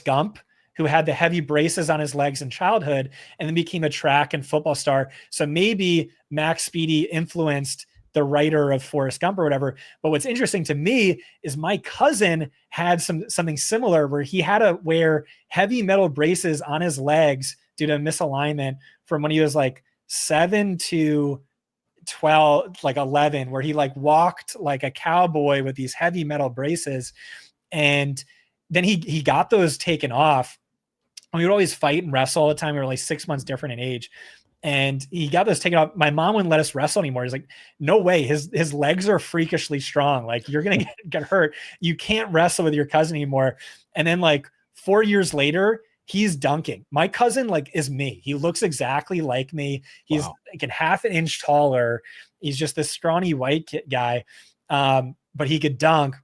Gump, who had the heavy braces on his legs in childhood and then became a track and football star. So maybe Max Speedy influenced the writer of Forrest Gump or whatever. But what's interesting to me is my cousin had something similar where he had to wear heavy metal braces on his legs due to misalignment from when he was like 7 to 12, like 11, where he like walked like a cowboy with these heavy metal braces. And then he got those taken off. We would always fight and wrestle all the time. We were like 6 months different in age. And he got those taken off. My mom wouldn't let us wrestle anymore. He's like, no way. His legs are freakishly strong. Like, you're going to get hurt. You can't wrestle with your cousin anymore. And then like 4 years later, he's dunking. My cousin like is me. He looks exactly like me. He's like a half an inch taller. He's just this scrawny white guy. But he could dunk.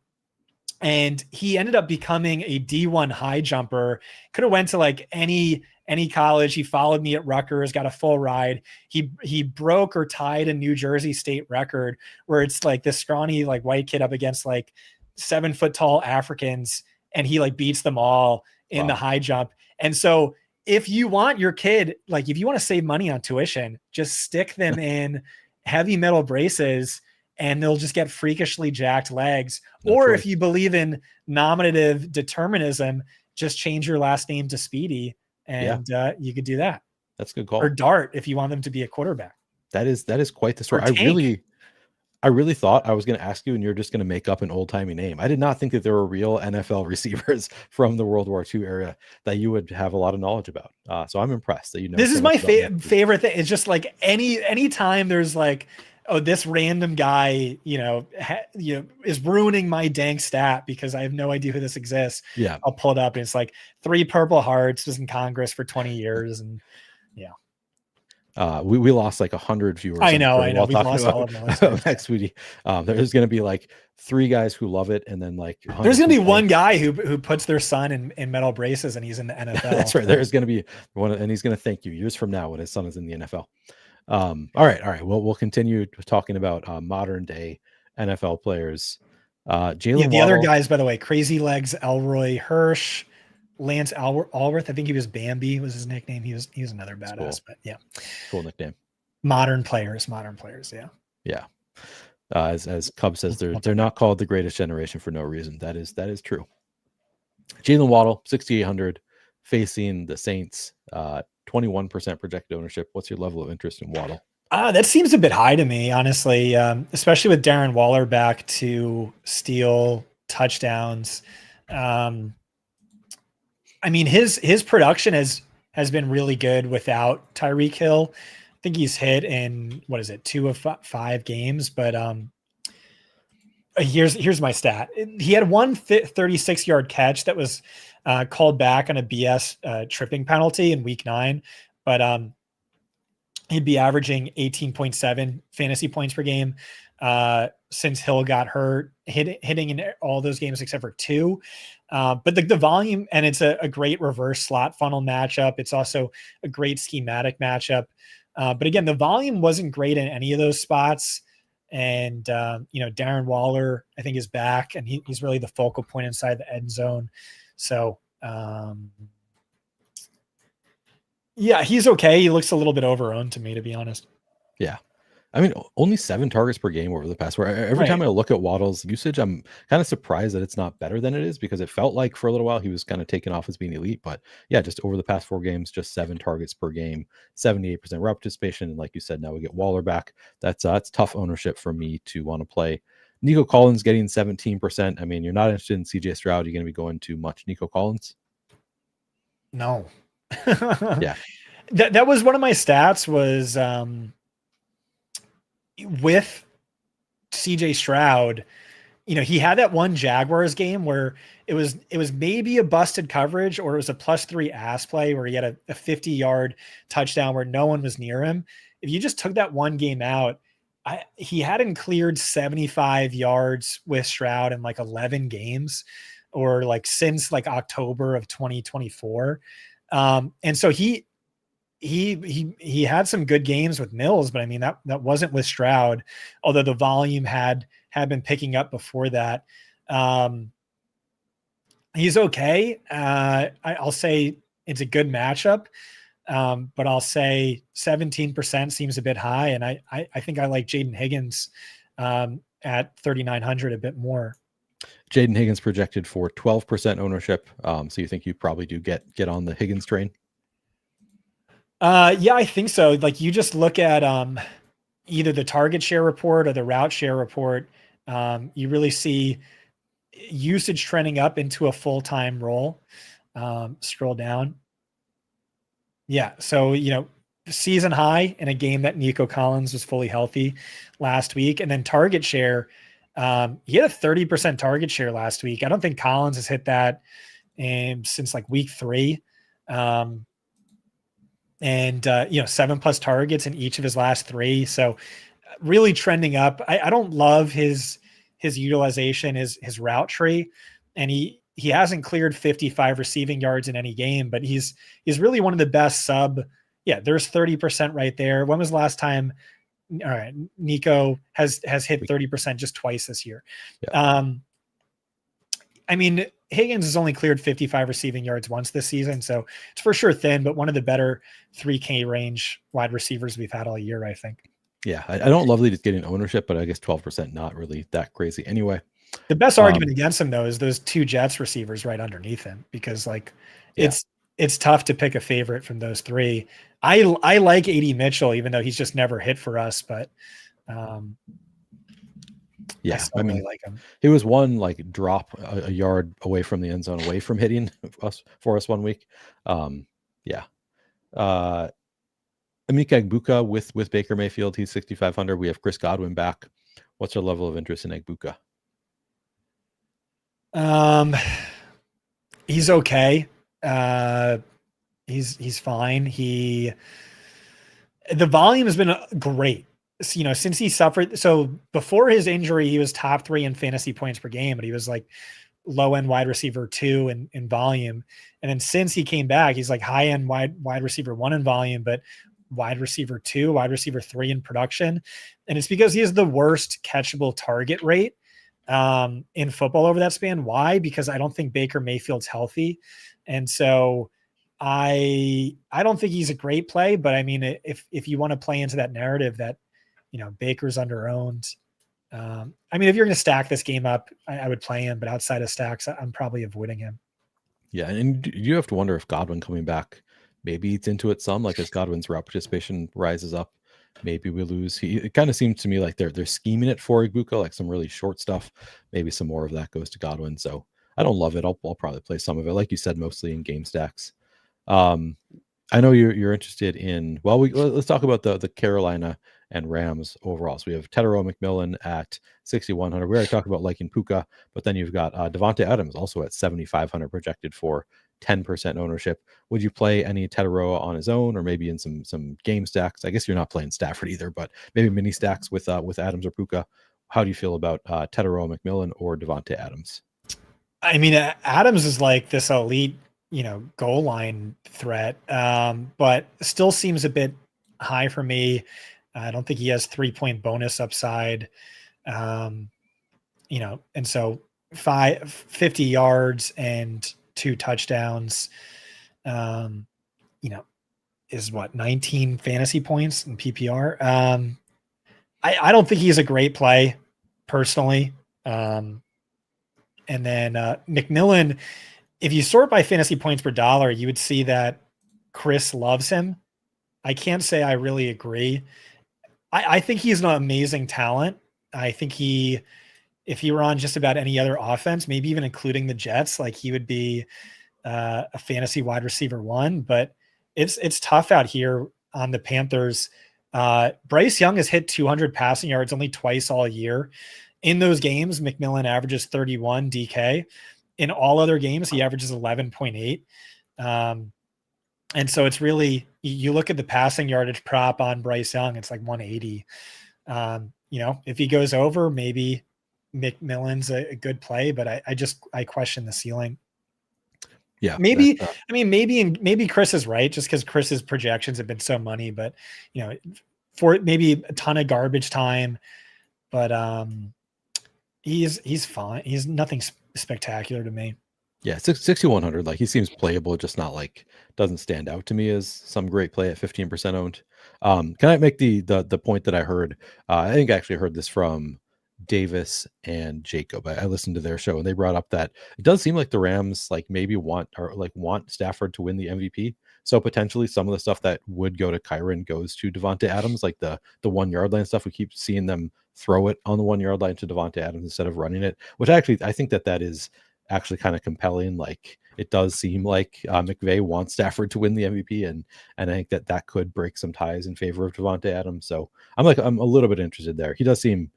And he ended up becoming a D1 high jumper. Could have went to like any college. He followed me at Rutgers, got a full ride. He broke or tied a New Jersey state record where it's like this scrawny like white kid up against like 7 foot tall Africans, and he like beats them all in the high jump. And so if you want your kid, like if you want to save money on tuition, just stick them in heavy metal braces and they'll just get freakishly jacked legs. Or if you believe in nominative determinism, just change your last name to Speedy, and you could do that. That's a good call. Or Dart if you want them to be a quarterback. That is quite the story. I really thought I was going to ask you, and you're just going to make up an old timey name. I did not think that there were real NFL receivers from the World War II era that you would have a lot of knowledge about. So I'm impressed that you know. This is my favorite thing. It's just like any time there's like, oh, this random guy, is ruining my dank stat because I have no idea who this exists. Yeah, I'll pull it up, and it's like 3 Purple Hearts, was in Congress for 20 years, and we lost like 100 viewers. I know. We lost all of them. Next week, there's going to be like 3 guys who love it, and then like there's going to be one guy who puts their son in metal braces, and he's in the NFL. That's right. There's going to be one, and he's going to thank you years from now when his son is in the NFL. All right. We'll continue talking about modern day NFL players. Jalen the other guys, by the way, Crazy Legs, Elroy Hirsch, Lance Allworth. I think he was Bambi was his nickname. He was another badass, cool. But yeah, cool nickname. Modern players. Yeah. As Cub says, they're not called the greatest generation for no reason. That is true. Jalen Waddle, 6,800, facing the Saints. 21% projected ownership. What's your level of interest in Waddle? That seems a bit high to me, honestly, especially with Darren Waller back to steal touchdowns. I mean, his production has been really good without Tyreek Hill. I think he's hit in 2 of 5 games, but here's my stat. He had one 36-yard catch that was called back on a BS tripping penalty in week 9, but he'd be averaging 18.7 fantasy points per game since Hill got hurt, hitting in all those games except for 2. But the volume, and it's a great reverse slot funnel matchup. It's also a great schematic matchup. But again, the volume wasn't great in any of those spots. And, Darren Waller, I think, is back, and he's really the focal point inside the end zone. So, yeah, he's okay. He looks a little bit overowned to me, to be honest. Yeah. I mean, only 7 targets per game over the past. Where every time I look at Waddle's usage, I'm kind of surprised that it's not better than it is, because it felt like for a little while he was kind of taken off as being elite. But yeah, just over the past 4 games, just 7 targets per game, 78% route participation. And like you said, now we get Waller back. That's tough ownership for me to want to play. Nico Collins getting 17%. I mean, you're not interested in CJ Stroud. You're going to be going to much Nico Collins? No. Yeah. That was one of my stats was with CJ Stroud. He had that one Jaguars game where it was maybe a busted coverage, or it was a +3 ass play where he had a 50-yard touchdown where no one was near him. If you just took that one game out, he hadn't cleared 75 yards with Stroud in like 11 games, or like since like October of 2024. And so he had some good games with Mills, but I mean, that wasn't with Stroud, although the volume had been picking up before that. He's okay. I'll say it's a good matchup. But I'll say 17% seems a bit high. And I think I like Jaden Higgins at 3,900 a bit more. Jaden Higgins projected for 12% ownership. So you think you probably do get on the Higgins train? Yeah, I think so. Like, you just look at either the target share report or the route share report. You really see usage trending up into a full-time role. Scroll down. Yeah. So, season high in a game that Nico Collins was fully healthy last week. And then target share, he had a 30% target share last week. I don't think Collins has hit that since like week 3. And 7+ targets in each of his last 3. So really trending up. I don't love his utilization, his route tree. And he hasn't cleared 55 receiving yards in any game, but he's really one of the best sub. Yeah, there's 30% right there. When was the last time? All right, Nico has hit 30% just twice this year. Yeah. I mean, Higgins has only cleared 55 receiving yards once this season, so it's for sure thin, but one of the better 3K range wide receivers we've had all year, I think. Yeah, I don't love that he's getting ownership, but I guess 12% not really that crazy anyway. The best argument against him, though, is those 2 Jets receivers right underneath him, because it's tough to pick a favorite from those 3. I like AD Mitchell, even though he's just never hit for us, but yeah, I mean, like him. He was one like drop a yard away from the end zone, away from hitting for us one week. Yeah. Emeka Egbuka with Baker Mayfield, he's 6,500. We have Chris Godwin back. What's our level of interest in Egbuka? He's okay. He's fine. The volume has been great. Since he suffered. So before his injury, he was top 3 in fantasy points per game, but he was like low end wide receiver 2 in volume. And then since he came back, he's like high end wide receiver 1 in volume, but wide receiver 2, wide receiver 3 in production. And it's because he has the worst catchable target rate in football over that span. Why? Because I don't think Baker Mayfield's healthy. And so I don't think he's a great play, but I mean, if you want to play into that narrative that, Baker's under-owned. I mean, if you're going to stack this game up, I would play him, but outside of stacks, I'm probably avoiding him. Yeah. And you have to wonder if Godwin coming back maybe eats into it some, like as Godwin's route participation rises up, maybe we lose. It kind of seems to me like they're scheming it for Egbuka, like some really short stuff. Maybe some more of that goes to Godwin. So I don't love it. I'll probably play some of it, like you said, mostly in game stacks. I know you're interested in. Well, let's talk about the Carolina and Rams overall. So we have Tetero McMillan at 6,100. We already talked about liking Puka, but then you've got Devontae Adams also at 7,500 projected for 10% ownership. Would you play any Tetero on his own, or maybe in some game stacks? I guess you're not playing Stafford either, but maybe mini stacks with Adams or Puka. How do you feel about Tetero McMillan or Devontae Adams? I mean, Adams is like this elite, goal line threat, but still seems a bit high for me. I don't think he has 3-point bonus upside. And so 50 yards and 2 touchdowns, is what, 19 fantasy points in PPR. I don't think he's a great play personally. And then McMillan, if you sort by fantasy points per dollar, you would see that Chris loves him. I can't say I really agree. I think he's an amazing talent. I think if he were on just about any other offense, maybe even including the Jets, like he would be a fantasy wide receiver 1, but it's tough out here on the Panthers. Bryce Young has hit 200 passing yards only twice all year. In those games, McMillan averages 31 DK. In all other games, he averages 11.8. And so it's really, you look at the passing yardage prop on Bryce Young, it's like 180. If he goes over, maybe McMillan's a good play, but I question the ceiling. Yeah, maybe Chris is right, just because Chris's projections have been so money, but for maybe a ton of garbage time, but he's fine. He's nothing spectacular to me. Yeah, 6,100. Like he seems playable, just not like doesn't stand out to me as some great play at 15% owned. Can I make the point that I heard? I think I actually heard this from Davis and Jacob. I listened to their show and they brought up that it does seem like the Rams like maybe want Stafford to win the MVP. So potentially some of the stuff that would go to Kyron goes to Devonta Adams, like the 1 yard line stuff. We keep seeing them throw it on the 1 yard line to Devonta Adams instead of running it, which I think that is actually kind of compelling. Like it does seem like McVay wants Stafford to win the MVP, and I think that could break some ties in favor of Devonta Adams. So I'm a little bit interested there. He does seem,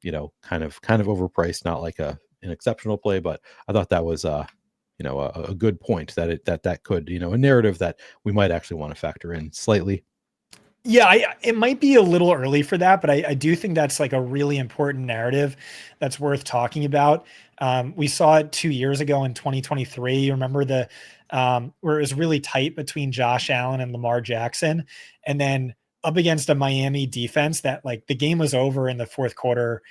kind of overpriced, not like an exceptional play, but I thought that was a good point that could, a narrative that we might actually want to factor in slightly. Yeah, it might be a little early for that, but I do think that's like a really important narrative that's worth talking about. We saw it 2 years ago in 2023. You remember where it was really tight between Josh Allen and Lamar Jackson, and then up against a Miami defense that like the game was over in the fourth quarter.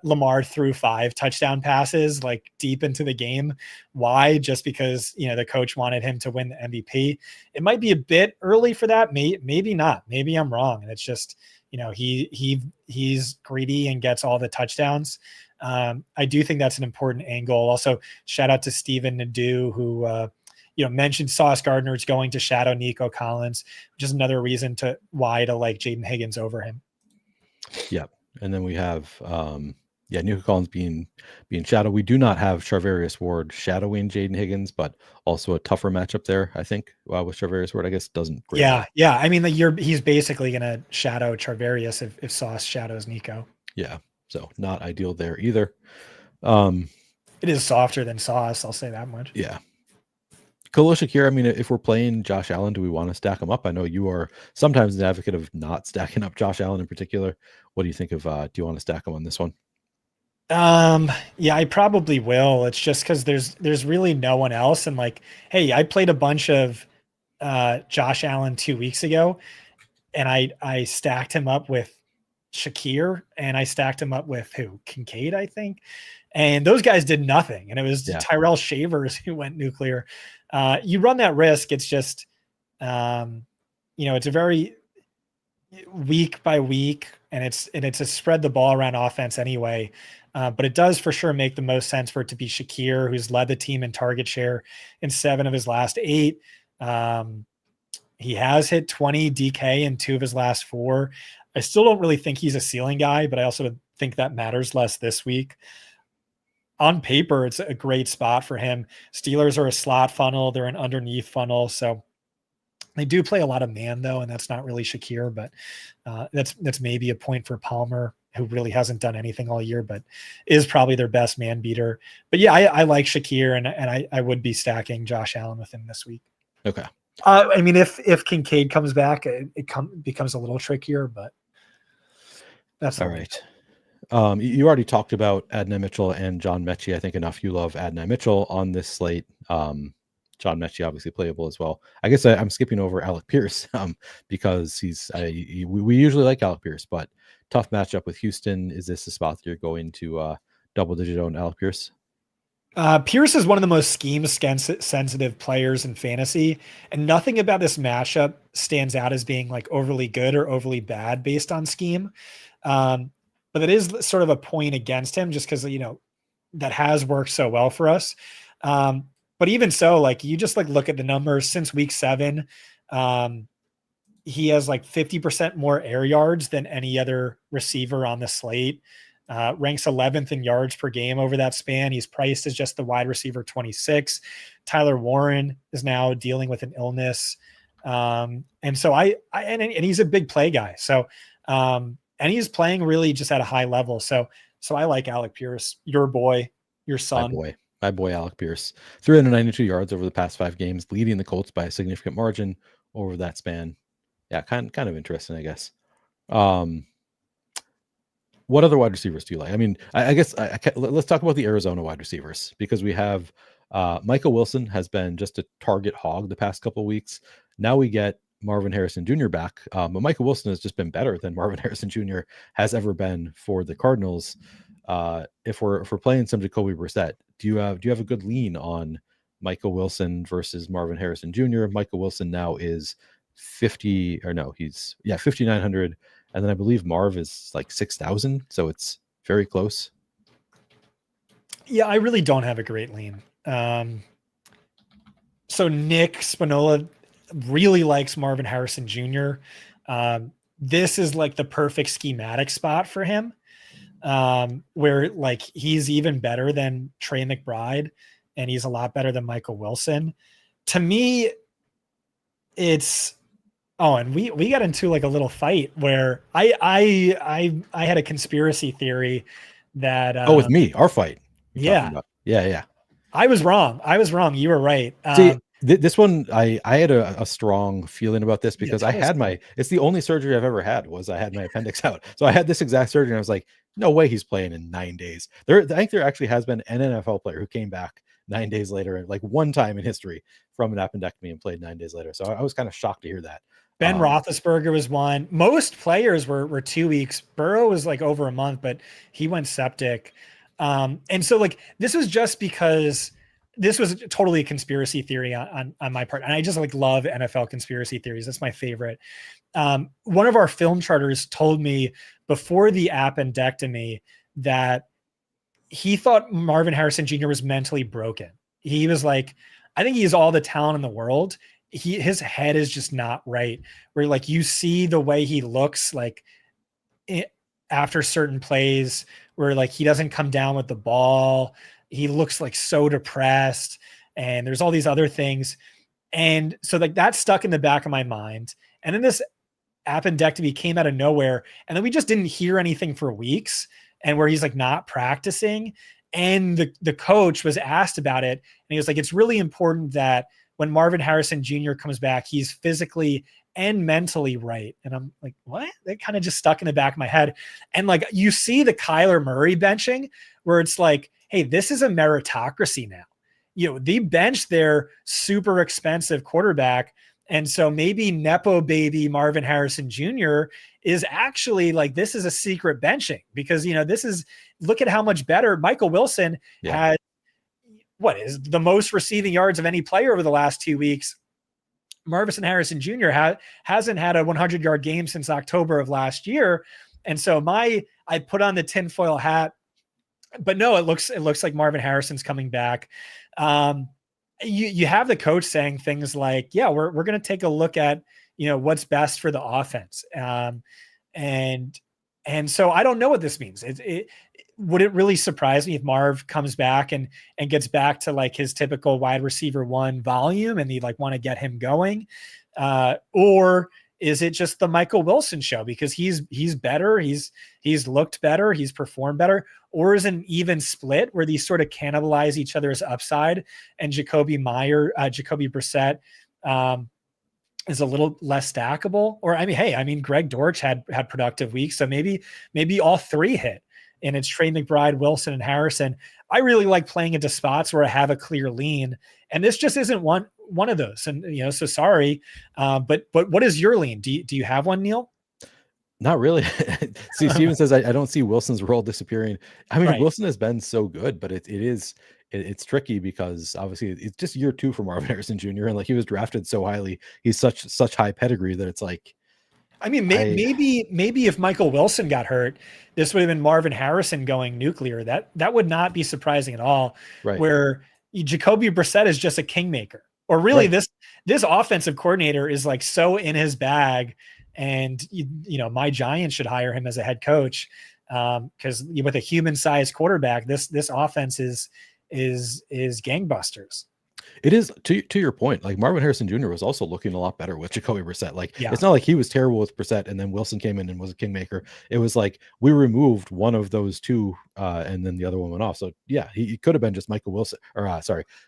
Lamar threw 5 touchdown passes like deep into the game. Why? Just because, the coach wanted him to win the MVP. It might be a bit early for that. Maybe not. Maybe I'm wrong. And it's just, he's greedy and gets all the touchdowns. I do think that's an important angle. Also, shout out to Steven Nadeau, who, mentioned Sauce Gardner's going to shadow Nico Collins, which is another reason why to like Jaden Higgins over him. Yeah. And then we have, Nico Collins being shadowed. We do not have Charvarius Ward shadowing Jaden Higgins, but also a tougher matchup there, I think, with Charvarius Ward, I guess, doesn't. Yeah. I mean, he's basically going to shadow Charvarius if Sauce shadows Nico. Yeah. So not ideal there either. It is softer than Sauce, I'll say that much. Yeah. Khalil Shakir, I mean, if we're playing Josh Allen, do we want to stack him up? I know you are sometimes an advocate of not stacking up Josh Allen in particular. What do you think of, do you want to stack him on this one? Yeah, I probably will. It's just because there's really no one else. And like, hey, I played a bunch of Josh Allen 2 weeks ago, and I stacked him up with Shakir, and I stacked him up with Kincaid, I think. And those guys did nothing. And it was Tyrell Shavers who went nuclear. You run that risk. It's just, it's a very week by week, and it's a spread the ball around offense anyway. But it does for sure make the most sense for it to be Shakir, who's led the team in target share in 7 of his last 8. He has hit 20 DK in 2 of his last 4. I still don't really think he's a ceiling guy, but I also think that matters less this week. On paper, it's a great spot for him. Steelers are a slot funnel. They're an underneath funnel. So they do play a lot of man, though, and that's not really Shakir, but that's maybe a point for Palmer, who really hasn't done anything all year, but is probably their best man beater. But yeah, I like Shakir, and I would be stacking Josh Allen with him this week. Okay. I mean, if Kincaid comes back, it becomes a little trickier, but that's all right. You already talked about Adonai Mitchell and John Mechie. I think enough you love Adonai Mitchell on this slate. John Mechie obviously playable as well. I guess I'm skipping over Alec Pierce because we usually like Alec Pierce, but tough matchup with Houston. Is this the spot that you're going to double digit own Alec Pierce? Pierce is one of the most scheme sensitive players in fantasy, and nothing about this matchup stands out as being like overly good or overly bad based on scheme. But it is sort of a point against him just because, that has worked so well for us. But even so, like you just like look at the numbers since week 7, he has like 50% more air yards than any other receiver on the slate. Ranks 11th in yards per game over that span. He's priced as just the wide receiver 26. Tyler Warren is now dealing with an illness. And so and he's a big play guy. So, and he's playing really just at a high level. So I like Alec Pierce, your boy, your son. My boy, Alec Pierce, 392 yards over the past 5 games, leading the Colts by a significant margin over that span. Yeah. Kind of interesting, I guess. What other wide receivers do you like? I mean, I guess let's talk about the Arizona wide receivers, because we have Michael Wilson has been just a target hog the past couple of weeks. Now we get Marvin Harrison Jr. back, but Michael Wilson has just been better than Marvin Harrison Jr. has ever been for the Cardinals. If we're playing some Jacoby Brissett, do you have a good lean on Michael Wilson versus Marvin Harrison Jr.? Michael Wilson now is 5,900. And then I believe Marv is like 6,000. So it's very close. Yeah, I really don't have a great lean. So Nick Spinola really likes Marvin Harrison Jr. This is like the perfect schematic spot for him, where like he's even better than Trey McBride and he's a lot better than Michael Wilson. To me, it's... Oh, and we got into like a little fight where I had a conspiracy theory that with me, our fight. Yeah. Yeah. I was wrong. You were right. See, this one, I had a strong feeling about this because I had it's the only surgery I've ever had was I had my appendix out. So I had this exact surgery and I was like, no way he's playing in 9 days. I think there actually has been an NFL player who came back 9 days later, like one time in history, from an appendectomy and played 9 days later. So I was kind of shocked to hear that. Ben Roethlisberger was one. Most players were 2 weeks. Burrow was like over a month, but he went septic. And so like, this was just because this was totally a conspiracy theory on my part. And I just like love NFL conspiracy theories. That's my favorite. One of our film charters told me before the appendectomy that he thought Marvin Harrison Jr. was mentally broken. He was like, I think he has all the talent in the world. His head is just not right, where like you see the way he looks like after certain plays where like he doesn't come down with the ball. He looks like so depressed and there's all these other things. And so like that stuck in the back of my mind. And then this appendectomy came out of nowhere. And then we just didn't hear anything for weeks, and where he's like not practicing. And the coach was asked about it. And he was like, it's really important that when Marvin Harrison Jr. comes back, he's physically and mentally right. And I'm like, what? That kind of just stuck in the back of my head. And like, you see the Kyler Murray benching where it's like, hey, this is a meritocracy now. They bench their super expensive quarterback. And so maybe Nepo baby Marvin Harrison Jr. is actually like, this is a secret benching because, look at how much better Michael Wilson had. What is the most receiving yards of any player over the last 2 weeks? Marvin Harrison Jr. hasn't had a 100-yard game since October of last year. And so I put on the tinfoil hat, but no, it looks like Marvin Harrison's coming back. You have the coach saying things like, yeah, we're going to take a look at, what's best for the offense. And so I don't know what this means. Would it really surprise me if Marv comes back and gets back to like his typical wide receiver 1 volume and you like want to get him going? Or is it just the Michael Wilson show because he's better? He's looked better. He's performed better. Or is it an even split where these sort of cannibalize each other's upside and Jacoby Brissett, is a little less stackable? Or Greg Dortch had productive weeks. So maybe all 3 hit. and it's Trey McBride, Wilson, and Harrison, I really like playing into spots where I have a clear lean. And this just isn't one of those. And, so sorry. But what is your lean? Do you have one, Neil? Not really. See, Steven says, I don't see Wilson's role disappearing. I mean, Right. Wilson has been so good, but it's tricky because obviously it's just year 2 for Marvin Harrison Jr. And like he was drafted so highly, he's such high pedigree that it's like, I mean, maybe if Michael Wilson got hurt, this would have been Marvin Harrison going nuclear. That would not be surprising at all. right. Where Jacoby Brissett is just a kingmaker, or really Right. this offensive coordinator is like so in his bag, and my Giants should hire him as a head coach, because with a human-sized quarterback, this offense is gangbusters. It is, to your point, like Marvin Harrison Jr. was also looking a lot better with Jacoby Brissett. Like It's not like he was terrible with Brissett and then Wilson came in and was a kingmaker. It was like we removed one of those two and then the other one went off. So yeah, he could have been just Michael Wilson, or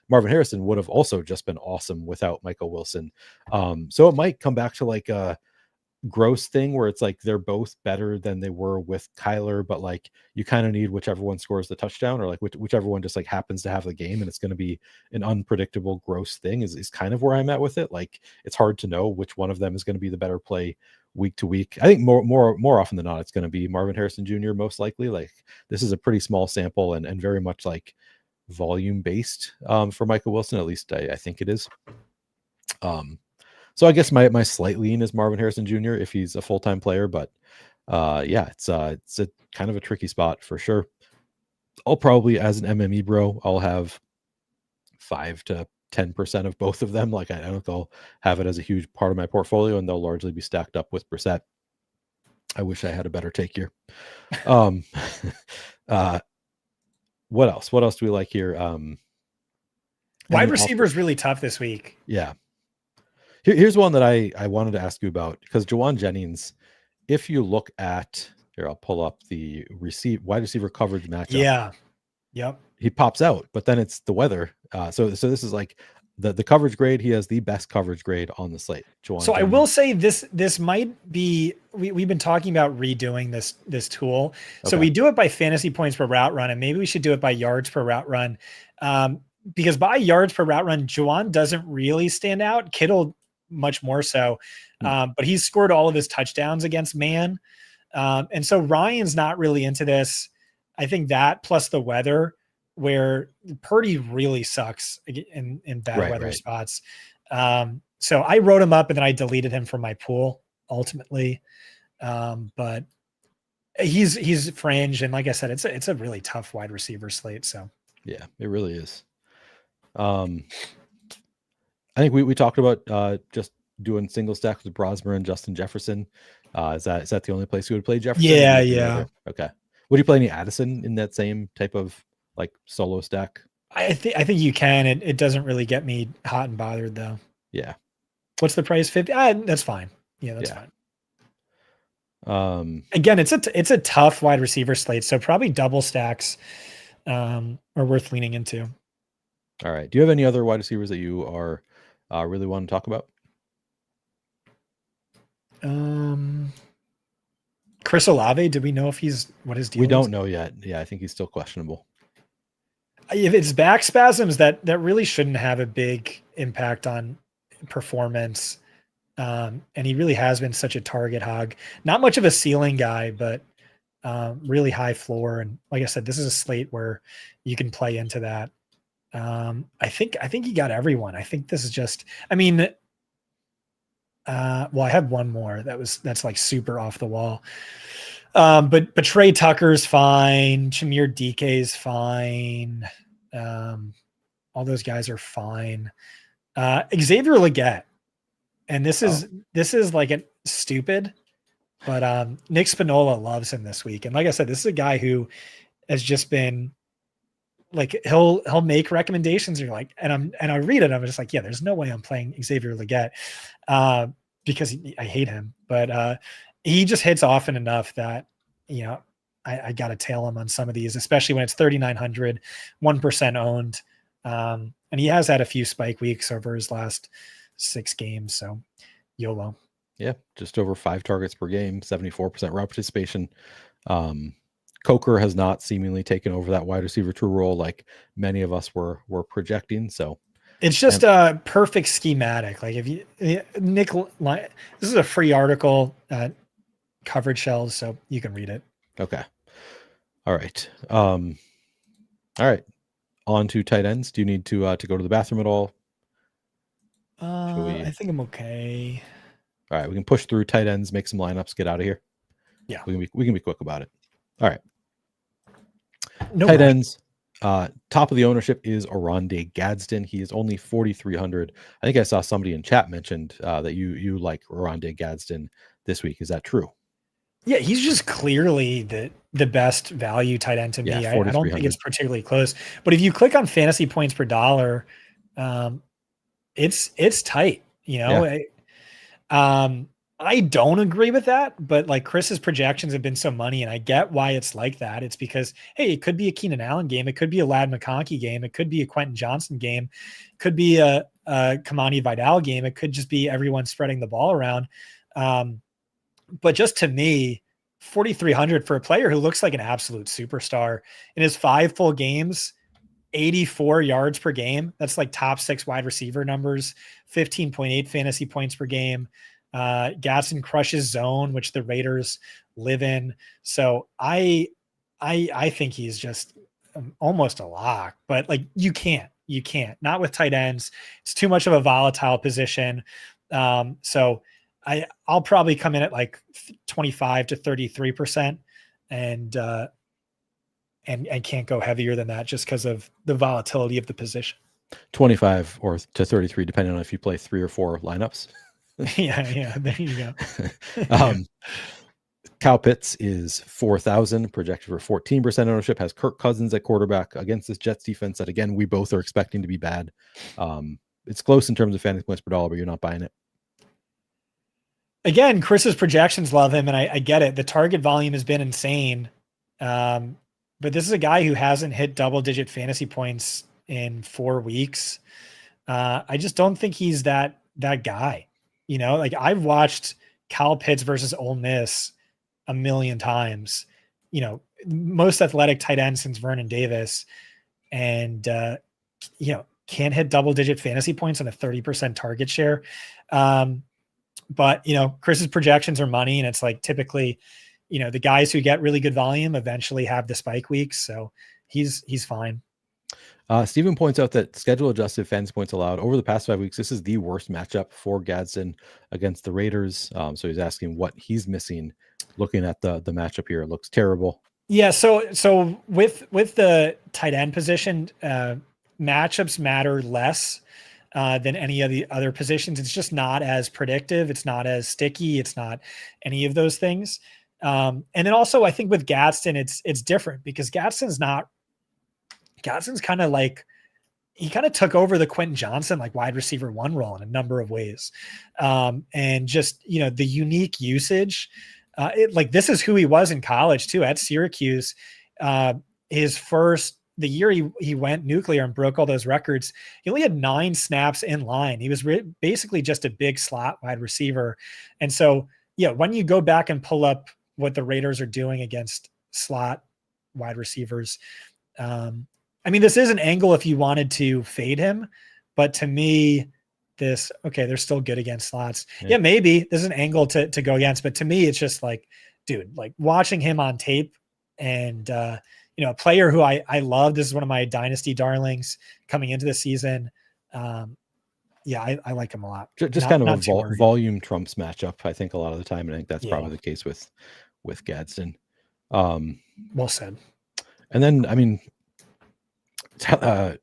Marvin Harrison would have also just been awesome without Michael Wilson. So it might come back to like a gross thing where it's like they're both better than they were with Kyler, but like you kind of need whichever one scores the touchdown, or like whichever one just like happens to have the game, and it's going to be an unpredictable gross thing is kind of where I'm at with it. Like it's hard to know which one of them is going to be the better play week to week. I think more often than not it's going to be Marvin Harrison Jr. most likely. Like this is a pretty small sample and very much like volume based for Michael Wilson, at least I think it is. So I guess my slight lean is Marvin Harrison Jr. if he's a full-time player, but yeah, it's a kind of a tricky spot for sure. I'll probably, as an MME bro, I'll have 5 to 10% of both of them. Like I don't think I'll have it as a huge part of my portfolio, and they'll largely be stacked up with Brissett. I wish I had a better take here. What else? What else do we like here? Wide receiver is really tough this week. Yeah. Here's one that I wanted to ask you about, because Jawan Jennings, if you look at here, I'll pull up the wide receiver coverage matchup. Yeah. Yep. He pops out, but then it's the weather. So this is like the coverage grade. He has the best coverage grade on the slate. Jawan so Jennings. I will say this might be, we've been talking about redoing this tool. So we do it by fantasy points per route run, and maybe we should do it by yards per route run. Because by yards per route run, Jawan doesn't really stand out. Kittle much more so, but he's scored all of his touchdowns against man. And so Ryan's not really into this. I think that plus the weather, where Purdy really sucks in bad weather spots. So I wrote him up and then I deleted him from my pool ultimately. But he's fringe. And like I said, it's a really tough wide receiver slate. So yeah, it really is. I think we talked about just doing single stacks with Brosmer and Justin Jefferson. Is that the only place you would play Jefferson? Yeah. Okay. Would you play any Addison in that same type of like solo stack? I think you can. It doesn't really get me hot and bothered though. Yeah. What's the price? 50? That's fine. Yeah, that's fine. Again, it's a tough wide receiver slate, so probably double stacks are worth leaning into. All right. Do you have any other wide receivers that you are really want to talk about? Chris Olave, do we know if what his deal is? We don't know yet. Yeah, I think he's still questionable. If it's back spasms, that really shouldn't have a big impact on performance. And he really has been such a target hog. Not much of a ceiling guy, but really high floor. And like I said, this is a slate where you can play into that. I think he got everyone. I think this is just, well, I have one more that's like super off the wall. But Trey Tucker's fine. Shamir DK's fine. All those guys are fine. Xavier Legette. And this is like a stupid, but Nick Spinola loves him this week. And like I said, this is a guy who has just been like, he'll make recommendations. And you're like, and I read it. I'm just like, yeah, there's no way I'm playing Xavier Legette because I hate him, but he just hits often enough that, I got to tail him on some of these, especially when it's 3,900, 1% owned. And he has had a few spike weeks over his last 6 games. So YOLO. Yeah. Just over 5 targets per game, 74% route participation. Coker has not seemingly taken over that wide receiver 2 role like many of us were projecting. So it's just a perfect schematic. Like if you Nick, this is a free article, coverage shells, so you can read it. Okay. All right. All right. On to tight ends. Do you need to go to the bathroom at all? I think I'm okay. All right, we can push through tight ends, make some lineups, get out of here. Yeah, we can be quick about it. All right. No tight rush. Ends. Top of the ownership is Oronde Gadsden. He is only 4,300. I think I saw somebody in chat mentioned that you like Oronde Gadsden this week. Is that true? Yeah, he's just clearly the best value tight end to me. Yeah, I don't think it's particularly close. But if you click on fantasy points per dollar, it's tight. You know, Yeah. I don't agree with that, but like Chris's projections have been so money, and I get why it's like that. It's because, hey, it could be a Keenan Allen game. It could be a Ladd McConkey game. It could be a Quentin Johnson game. It could be a Kamani Vidal game. It could just be everyone spreading the ball around. But just to me, 4,300 for a player who looks like an absolute superstar in his 5 full games, 84 yards per game. That's like top 6 wide receiver numbers, 15.8 fantasy points per game. Gadsden crushes zone, which the Raiders live in. So I think he's just almost a lock, but like you can't, not with tight ends. It's too much of a volatile position. So I'll probably come in at like 25 to 33% and can't go heavier than that just because of the volatility of the position. 25 or to 33, depending on if you play 3 or 4 lineups. yeah. There you go. Kyle Pitts is 4,000, projected for 14% ownership, has Kirk Cousins at quarterback against this Jets defense that, again, we both are expecting to be bad. It's close in terms of fantasy points per dollar, but you're not buying it. Again, Chris's projections love him, and I get it. The target volume has been insane. But this is a guy who hasn't hit double-digit fantasy points in 4 weeks. I just don't think he's that guy. You know, like I've watched Kyle Pitts versus Ole Miss a million times, you know, most athletic tight end since Vernon Davis, and can't hit double-digit fantasy points on a 30% target share. But, you know, Chris's projections are money, and it's like typically, you know, the guys who get really good volume eventually have the spike weeks. So he's fine. Steven points out that schedule adjusted fantasy points allowed over the past 5 weeks. This is the worst matchup for Gadsden against the Raiders. So he's asking what he's missing. Looking at the matchup here, it looks terrible. Yeah. So with the tight end position, matchups matter less than any of the other positions. It's just not as predictive. It's not as sticky. It's not any of those things. And then also I think with Gadsden, it's different because Gadsden's kind of like, he kind of took over the Quentin Johnson, like wide receiver 1 role in a number of ways. And just, you know, the unique usage, this is who he was in college too, at Syracuse. The year he went nuclear and broke all those records, he only had 9 snaps in line. He was basically just a big slot wide receiver. And so, yeah, when you go back and pull up what the Raiders are doing against slot wide receivers, I mean, this is an angle if you wanted to fade him, but to me, they're still good against slots. Yeah, maybe there's an angle to go against, but to me, it's just like, dude, like watching him on tape and, you know, a player who I love. This is one of my dynasty darlings coming into the season. I like him a lot. Just kind of a volume trumps matchup, I think, a lot of the time. And I think that's probably the case with Gadsden. Well said. And then, I mean, Trey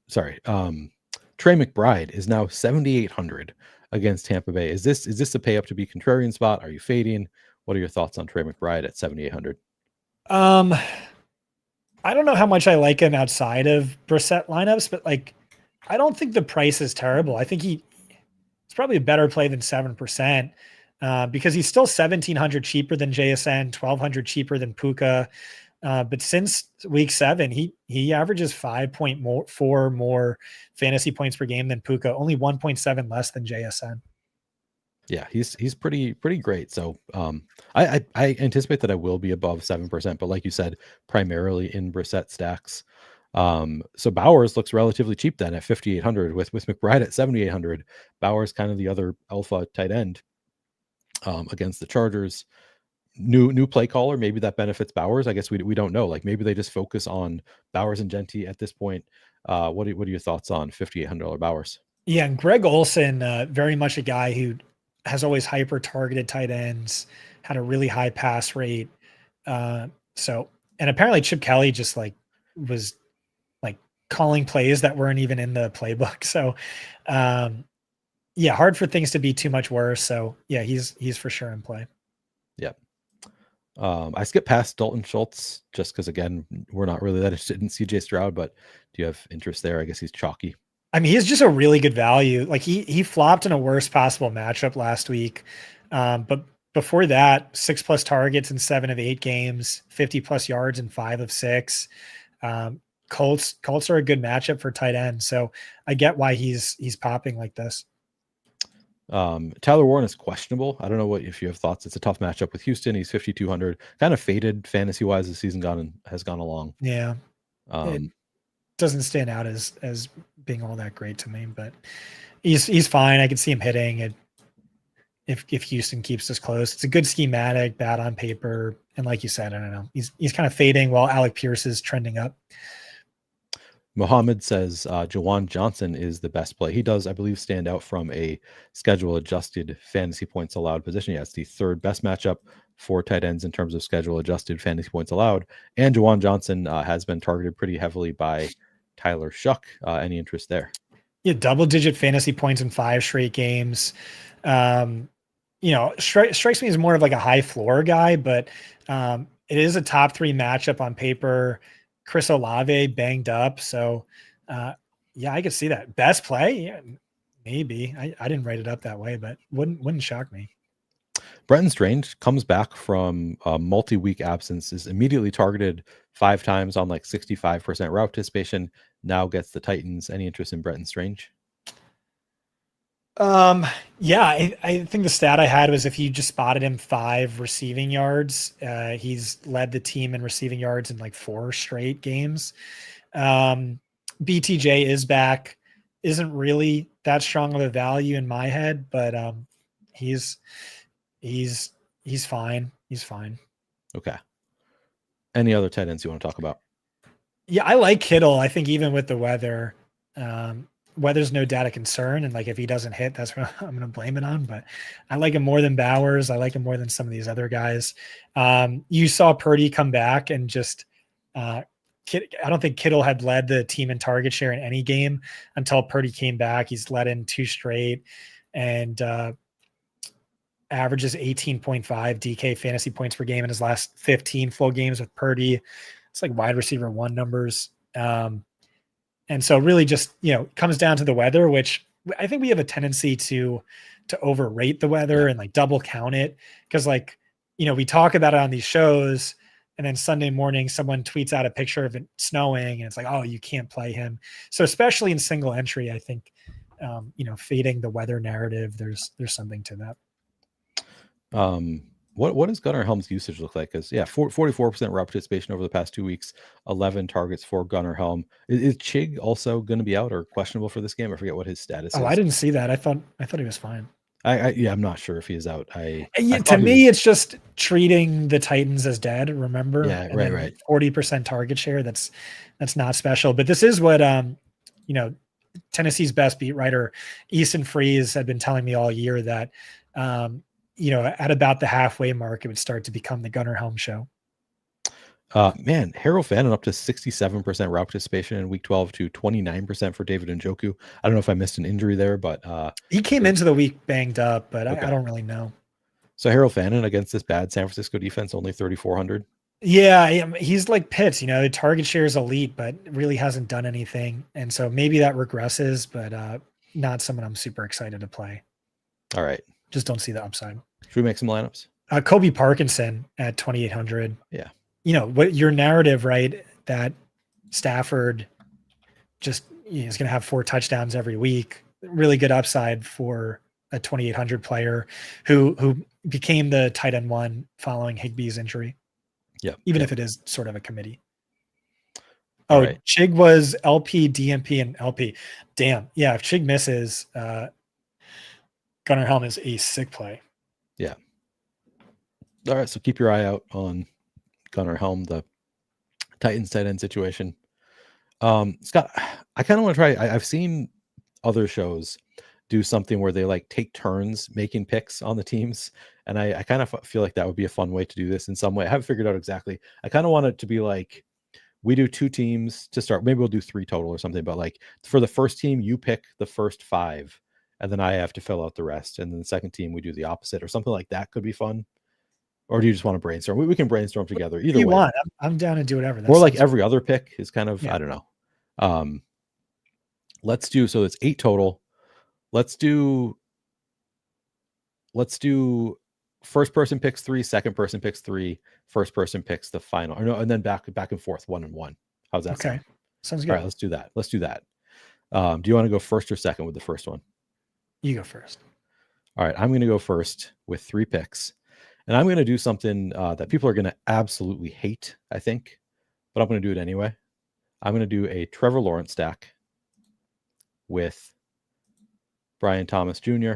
McBride is now 7,800 against Tampa Bay. Is this a pay up to be contrarian spot? Are you fading? What are your thoughts on Trey McBride at 7,800? I don't know how much I like him outside of Brissett lineups, but like, I don't think the price is terrible. I think it's probably a better play than 7%, because he's still 1,700 cheaper than JSN, 1,200 cheaper than Puka. But since week 7, he averages 5.4 more fantasy points per game than Puka, only 1.7 less than JSN. Yeah, he's pretty great. So I anticipate that I will be above 7%, but like you said, primarily in Brissett stacks. So Bowers looks relatively cheap then at 5,800 with McBride at 7,800. Bowers kind of the other alpha tight end against the Chargers. New play caller, maybe that benefits Bowers. I guess we don't know. Like maybe they just focus on Bowers and Genty at this point. What are your thoughts on $5,800 Bowers? Yeah, and Greg Olson, very much a guy who has always hyper targeted tight ends, had a really high pass rate. So, and apparently Chip Kelly just was calling plays that weren't even in the playbook. So, yeah, hard for things to be too much worse. So yeah, he's for sure in play. Yeah. I skipped past Dalton Schultz just because, again, we're not really that interested in CJ Stroud, but do you have interest there? I guess he's chalky. I mean, he's just a really good value. Like he flopped in a worst possible matchup last week. But before that, 6+ targets in 7 of 8 games, 50+ yards in 5 of 6. Colts are a good matchup for tight end. So I get why he's popping like this. Tyler Warren is questionable. I don't know if you have thoughts. It's a tough matchup with Houston. He's 5,200, kind of faded fantasy wise as the season has gone along. Yeah. It doesn't stand out as being all that great to me, but he's fine. I can see him hitting it if Houston keeps this close. It's a good schematic, bad on paper, and like you said, I don't know. He's kind of fading while Alec Pierce is trending up. Mohammed says Jawan Johnson is the best play. He does, I believe, stand out from a schedule adjusted fantasy points allowed position. Yeah, it's the third best matchup for tight ends in terms of schedule adjusted fantasy points allowed. And Jawan Johnson has been targeted pretty heavily by Tyler Shuck. Any interest there? Yeah, double-digit fantasy points in 5 straight games. Strikes me as more of like a high floor guy, but it is a top 3 matchup on paper. Chris Olave banged up. So yeah, I could see that. Best play? Yeah, maybe. I didn't write it up that way, but wouldn't shock me. Brenton Strange comes back from a multi-week absence, is immediately targeted 5 times on like 65% route participation, now gets the Titans. Any interest in Brenton Strange? Yeah, I think the stat I had was if you just spotted him 5 receiving yards, he's led the team in receiving yards in like 4 straight games. BTJ is back, isn't really that strong of a value in my head, but he's fine. He's fine. Okay. Any other tight ends you want to talk about? Yeah, I like Kittle. I think even with the weather, weather's no data concern. And like, if he doesn't hit, that's what I'm going to blame it on, but I like him more than Bowers. I like him more than some of these other guys. You saw Purdy come back and just, I don't think Kittle had led the team in target share in any game until Purdy came back. He's led in 2 straight and, averages 18.5 DK fantasy points per game in his last 15 full games with Purdy. It's like wide receiver 1 numbers. And so really just, comes down to the weather, which I think we have a tendency to overrate the weather and like double count it. Cause we talk about it on these shows and then Sunday morning, someone tweets out a picture of it snowing and it's like, oh, you can't play him. So especially in single entry, I think, fading the weather narrative, there's something to that. What does Gunnar Helm's usage look like? Because 44% route participation over the past 2 weeks, 11 targets for Gunnar Helm. Is Chig also going to be out or questionable for this game? I forget what his status is. I didn't see that. I thought he was fine. I'm not sure if he is out. To me, it's just treating the Titans as dead. Remember? Yeah, right. 40% target share. That's not special. But this is what Tennessee's best beat writer, Easton Freeze, had been telling me all year that. At about the halfway mark, it would start to become the Gunnar Helm show. Harold Fannin up to 67% route participation in week 12 to 29% for David Njoku. I don't know if I missed an injury there, but he came into the week banged up, but okay. I don't really know. So Harold Fannin against this bad San Francisco defense, only 3,400. Yeah, he's like Pitts, the target share is elite, but really hasn't done anything. And so maybe that regresses, but not someone I'm super excited to play. All right. Just don't see the upside. Should we make some lineups? Kobe Parkinson at 2,800. Yeah. What your narrative, right? That Stafford just is going to have 4 touchdowns every week. Really good upside for a 2,800 player who became the tight end 1 following Higbee's injury. Yeah. Even if it is sort of a committee. All Oh, right. Chig was LP, DMP, and LP. Damn. Yeah, if Chig misses, Gunnar Helm is a sick play. Yeah. All right, so keep your eye out on Gunnar Helm, the Titans tight end situation. Scott, I kind of want to try. I've seen other shows do something where they like take turns making picks on the teams, and I kind of feel like that would be a fun way to do this in some way. I haven't figured out exactly. I kind of want it to be like we do 2 teams to start. Maybe we'll do 3 total or something. But like for the first team, you pick the first 5, and then I have to fill out the rest. And then the second team, we do the opposite or something like that. Could be fun. Or do you just want to brainstorm? We can brainstorm together. Either way. Want. I'm down to do whatever. Or like every other pick is kind of, I don't know. Let's do, so it's 8 total. Let's do first person picks 3, second person picks 3, first person picks the final. Or no, and then back and forth 1 and 1. How's that sound? Sounds good. All right, let's do that. Do you want to go first or second with the first one? You go first. All right, I'm going to go first with 3 picks. And I'm going to do something that people are going to absolutely hate, I think, but I'm going to do it anyway. I'm going to do a Trevor Lawrence stack with Brian Thomas Jr.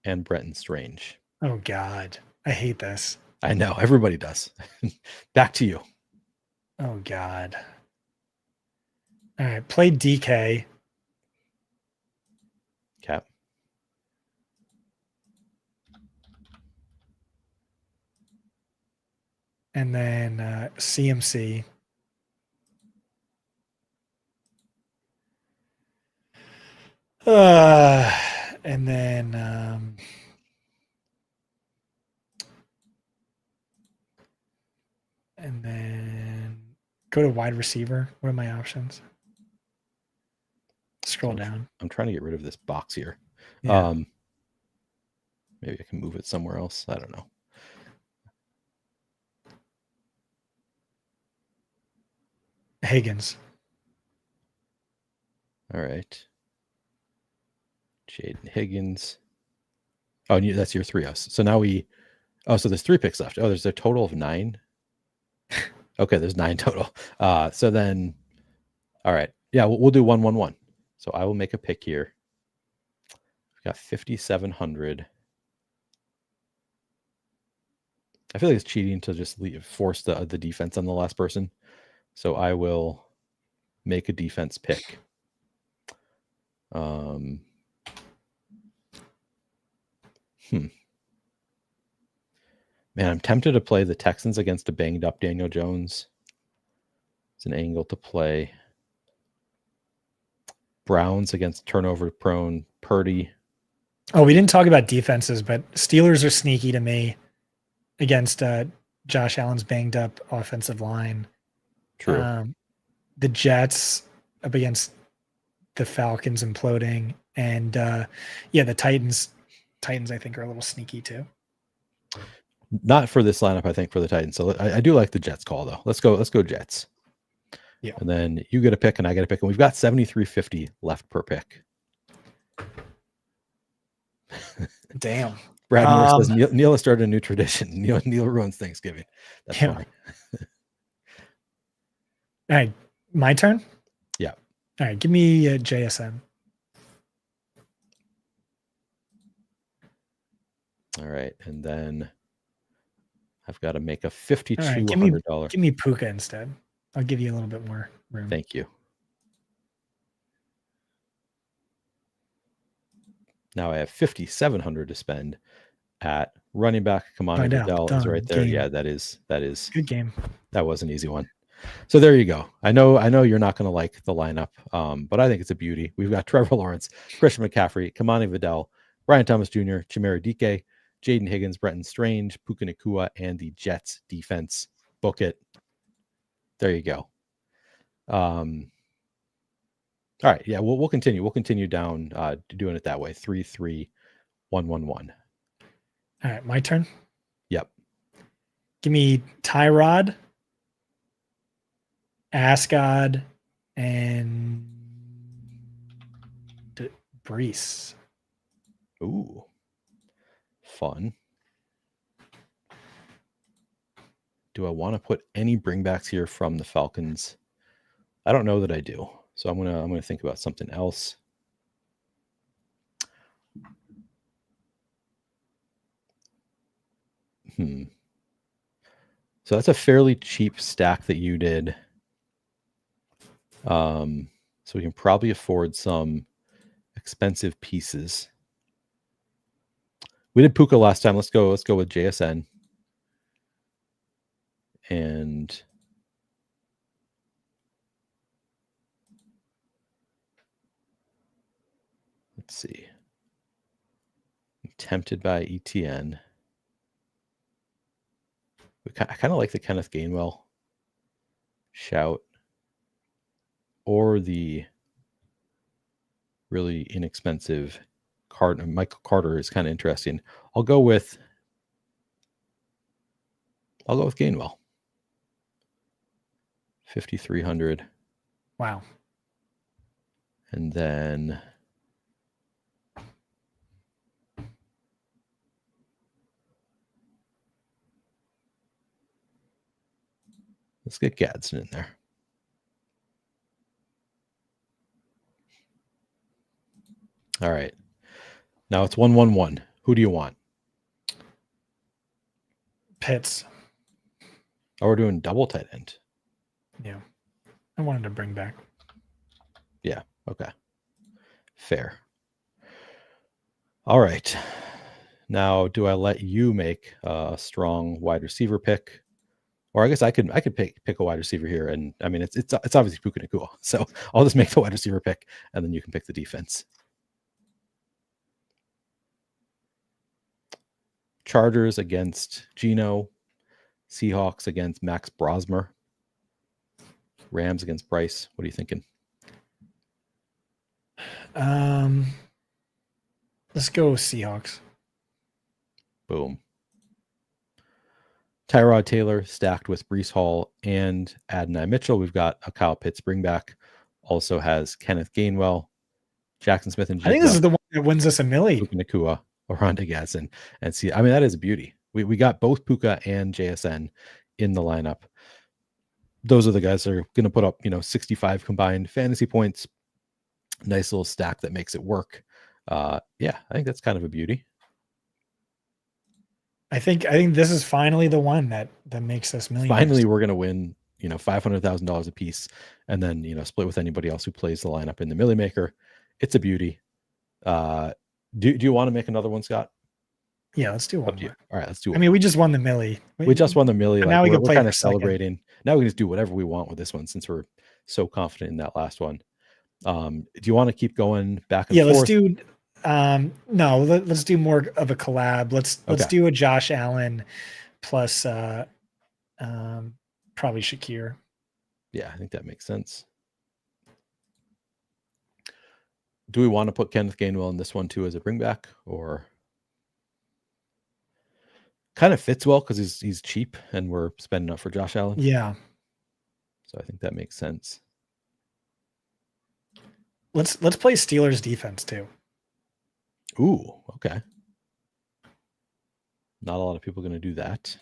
and Brenton Strange. Oh, God. I hate this. I know. Everybody does. Back to you. Oh, God. All right. Play DK. Cap. And then CMC. And then go to wide receiver. What are my options? Scroll down. I'm trying to get rid of this box here. Yeah. Maybe I can move it somewhere else. I don't know. Higgins. All right. Jaden Higgins. Oh, that's your 3 us. So now so there's 3 picks left. Oh, there's a total of 9. Okay, there's 9 total. So then, all right. Yeah, we'll do 1, 1, 1. So I will make a pick here. We've got 5,700. I feel like it's cheating to just force the defense on the last person. So I will make a defense pick. Man, I'm tempted to play the Texans against a banged up Daniel Jones. It's an angle to play. Browns against turnover prone Purdy. Oh, we didn't talk about defenses, but Steelers are sneaky to me against Josh Allen's banged up offensive line. True. The Jets up against the Falcons imploding, and the Titans I think are a little sneaky too. Not for this lineup, I think, for the Titans. So I do like the Jets call though. Let's go Jets. Yeah. And then you get a pick and I get a pick, and we've got 7,350 left per pick. Damn. Brad Moore says Neil has started a new tradition. Neil ruins Thanksgiving. That's funny. All right, my turn. Yeah. All right, give me a JSN. All right, and then I've got to make a $5,200. Give me Puka instead. I'll give you a little bit more room. Thank you. Now I have 5,700 to spend at running back. Kamani Vidal is right there. Game. Yeah, that is good game. That was an easy one. So there you go. I know you're not going to like the lineup, but I think it's a beauty. We've got Trevor Lawrence, Christian McCaffrey, Kamani Vidal, Brian Thomas Jr., Chimere Dike, Jaden Higgins, Brenton Strange, Puka Nacua, and the Jets defense. Book it. There you go. All right. Yeah, we'll continue. We'll continue down doing it that way. 3, 3, 1, 1, 1. All right, my turn. Yep. Give me Tyrod, Ascod, and Brees. Ooh, fun. Do I want to put any bringbacks here from the Falcons? I don't know that I do. So I'm gonna think about something else. So that's a fairly cheap stack that you did. So we can probably afford some expensive pieces. We did Puka last time. Let's go with JSN. And let's see. I'm tempted by ETN. I kind of like the Kenneth Gainwell shout, or the really inexpensive Michael Carter is kind of interesting. I'll go with Gainwell. 5,300. Wow. And then let's get Gadsden in there. All right. Now it's 1-1-1. Who do you want? Pitts. Oh, we're doing double tight end. Yeah. I wanted to bring back. Yeah. Okay. Fair. All right. Now, do I let you make a strong wide receiver pick? Or I guess I could pick a wide receiver here, and I mean it's obviously Puka Nacua, so I'll just make the wide receiver pick, and then you can pick the defense. Chargers against Geno, Seahawks against Max Brosmer, Rams against Bryce. What are you thinking? Let's go Seahawks. Boom. Tyrod Taylor stacked with Breece Hall and Adonai Mitchell. We've got a Kyle Pitts bringback. Also has Kenneth Gainwell, Jackson Smith, and I think this is the one that wins us a milli. Puka Nacua, Oronde Gadsden, and see. I mean, that is a beauty. We got both Puka and JSN in the lineup. Those are the guys that are going to put up 65 combined fantasy points. Nice little stack that makes it work. Yeah, I think that's kind of a beauty. I think this is finally the one that makes us millionaires. Finally, we're going to win, $500,000 a piece, and then split with anybody else who plays the lineup in the Millie Maker. It's a beauty. Do you want to make another one, Scott? Yeah, let's do one. All right, let's do it. I mean, we just won the Millie. We just won the Millie. Now we can play kind of celebrating. Now we can just do whatever we want with this one since we're so confident in that last one. Do you want to keep going back and forth? Let's do. No, let's do more of a collab. Let's do a Josh Allen plus probably Shakir. Yeah, I think that makes sense. Do we want to put Kenneth Gainwell in this one too as a bringback, or kind of fits well because he's cheap and we're spending up for Josh Allen? Yeah. So I think that makes sense. Let's play Steelers defense too. Ooh, okay. Not a lot of people going to do that.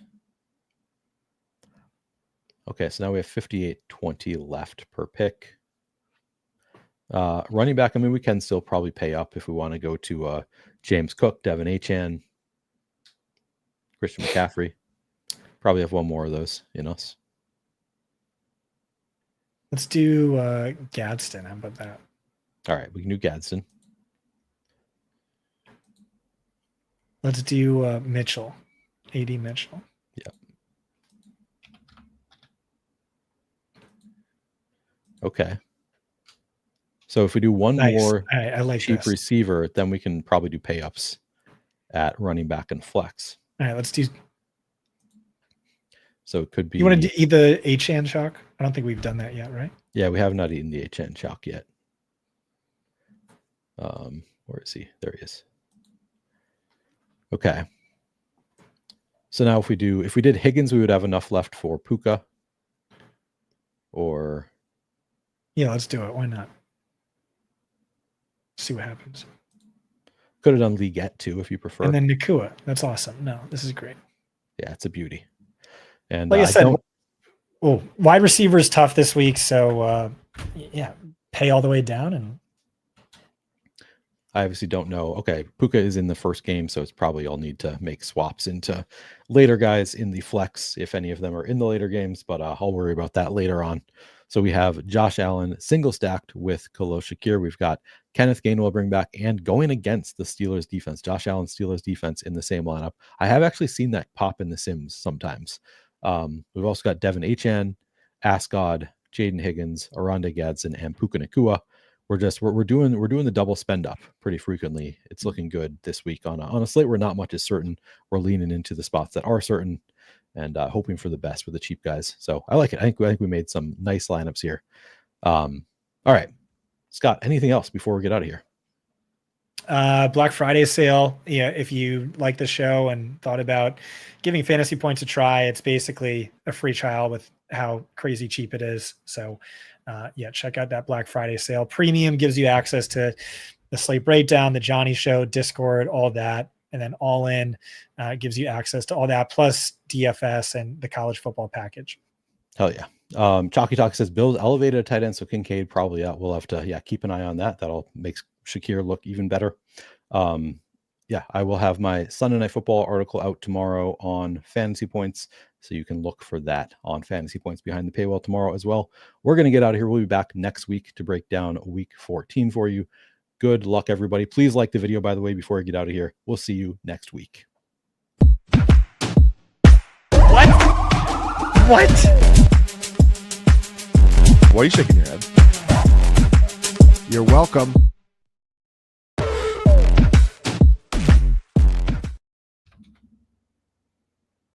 Okay, so now we have 58.20 left per pick. Running back, I mean, we can still probably pay up if we want to go to James Cook, Devin Achane, Christian McCaffrey. Probably have one more of those in us. Let's do Gadsden. How about that? All right, we can do Gadsden. Let's do Mitchell, AD Mitchell. Yeah. Okay. So if we do one more I like cheap receiver, then we can probably do pay-ups at running back and flex. All right, let's do. So it could be. You want to eat the Achane chalk? I don't think we've done that yet, right? Yeah, we have not eaten the Achane chalk yet. Where is he? There he is. Okay. So now if we did Higgins, we would have enough left for Puka. Or yeah, let's do it. Why not? See what happens. Could have done Leaguette too if you prefer. And then Nakua. That's awesome. No, this is great. Yeah, it's a beauty. And like I said, wide receiver is tough this week. So pay all the way down. And I obviously don't know. Okay, Puka is in the first game, so it's probably I'll need to make swaps into later guys in the flex if any of them are in the later games, but I'll worry about that later on. So we have Josh Allen single stacked with Khalil Shakir. We've got Kenneth Gainwell bring back and going against the Steelers defense, Josh Allen Steelers defense in the same lineup. I have actually seen that pop in the Sims sometimes. We've also got Devin Achane, Ascod, Jaden Higgins, Aranda Gadsden, and Puka Nakua. We're doing the double spend up pretty frequently. It's looking good this week on a slate where not much is certain. We're leaning into the spots that are certain and hoping for the best with the cheap guys. So I like it. I think we made some nice lineups here. All right, Scott, anything else before we get out of here? Black Friday sale. Yeah, if you like the show and thought about giving Fantasy Points a try, it's basically a free trial with how crazy cheap it is. So check out that Black Friday sale. Premium gives you access to the Slate Breakdown, the Johnny Show, Discord, all that. And then All In gives you access to all that, plus DFS and the college football package. Hell yeah. Chalky Talk says Bills elevated a tight end, so Kincaid probably we'll have to keep an eye on that. That'll make Shakir look even better. I will have my Sunday Night Football article out tomorrow on Fantasy Points, so you can look for that on Fantasy Points behind the paywall tomorrow as well. We're going to get out of here. We'll be back next week to break down week 14 for you. Good luck, everybody. Please like the video, by the way, before I get out of here. We'll see you next week. What? Why are you shaking your head? You're welcome.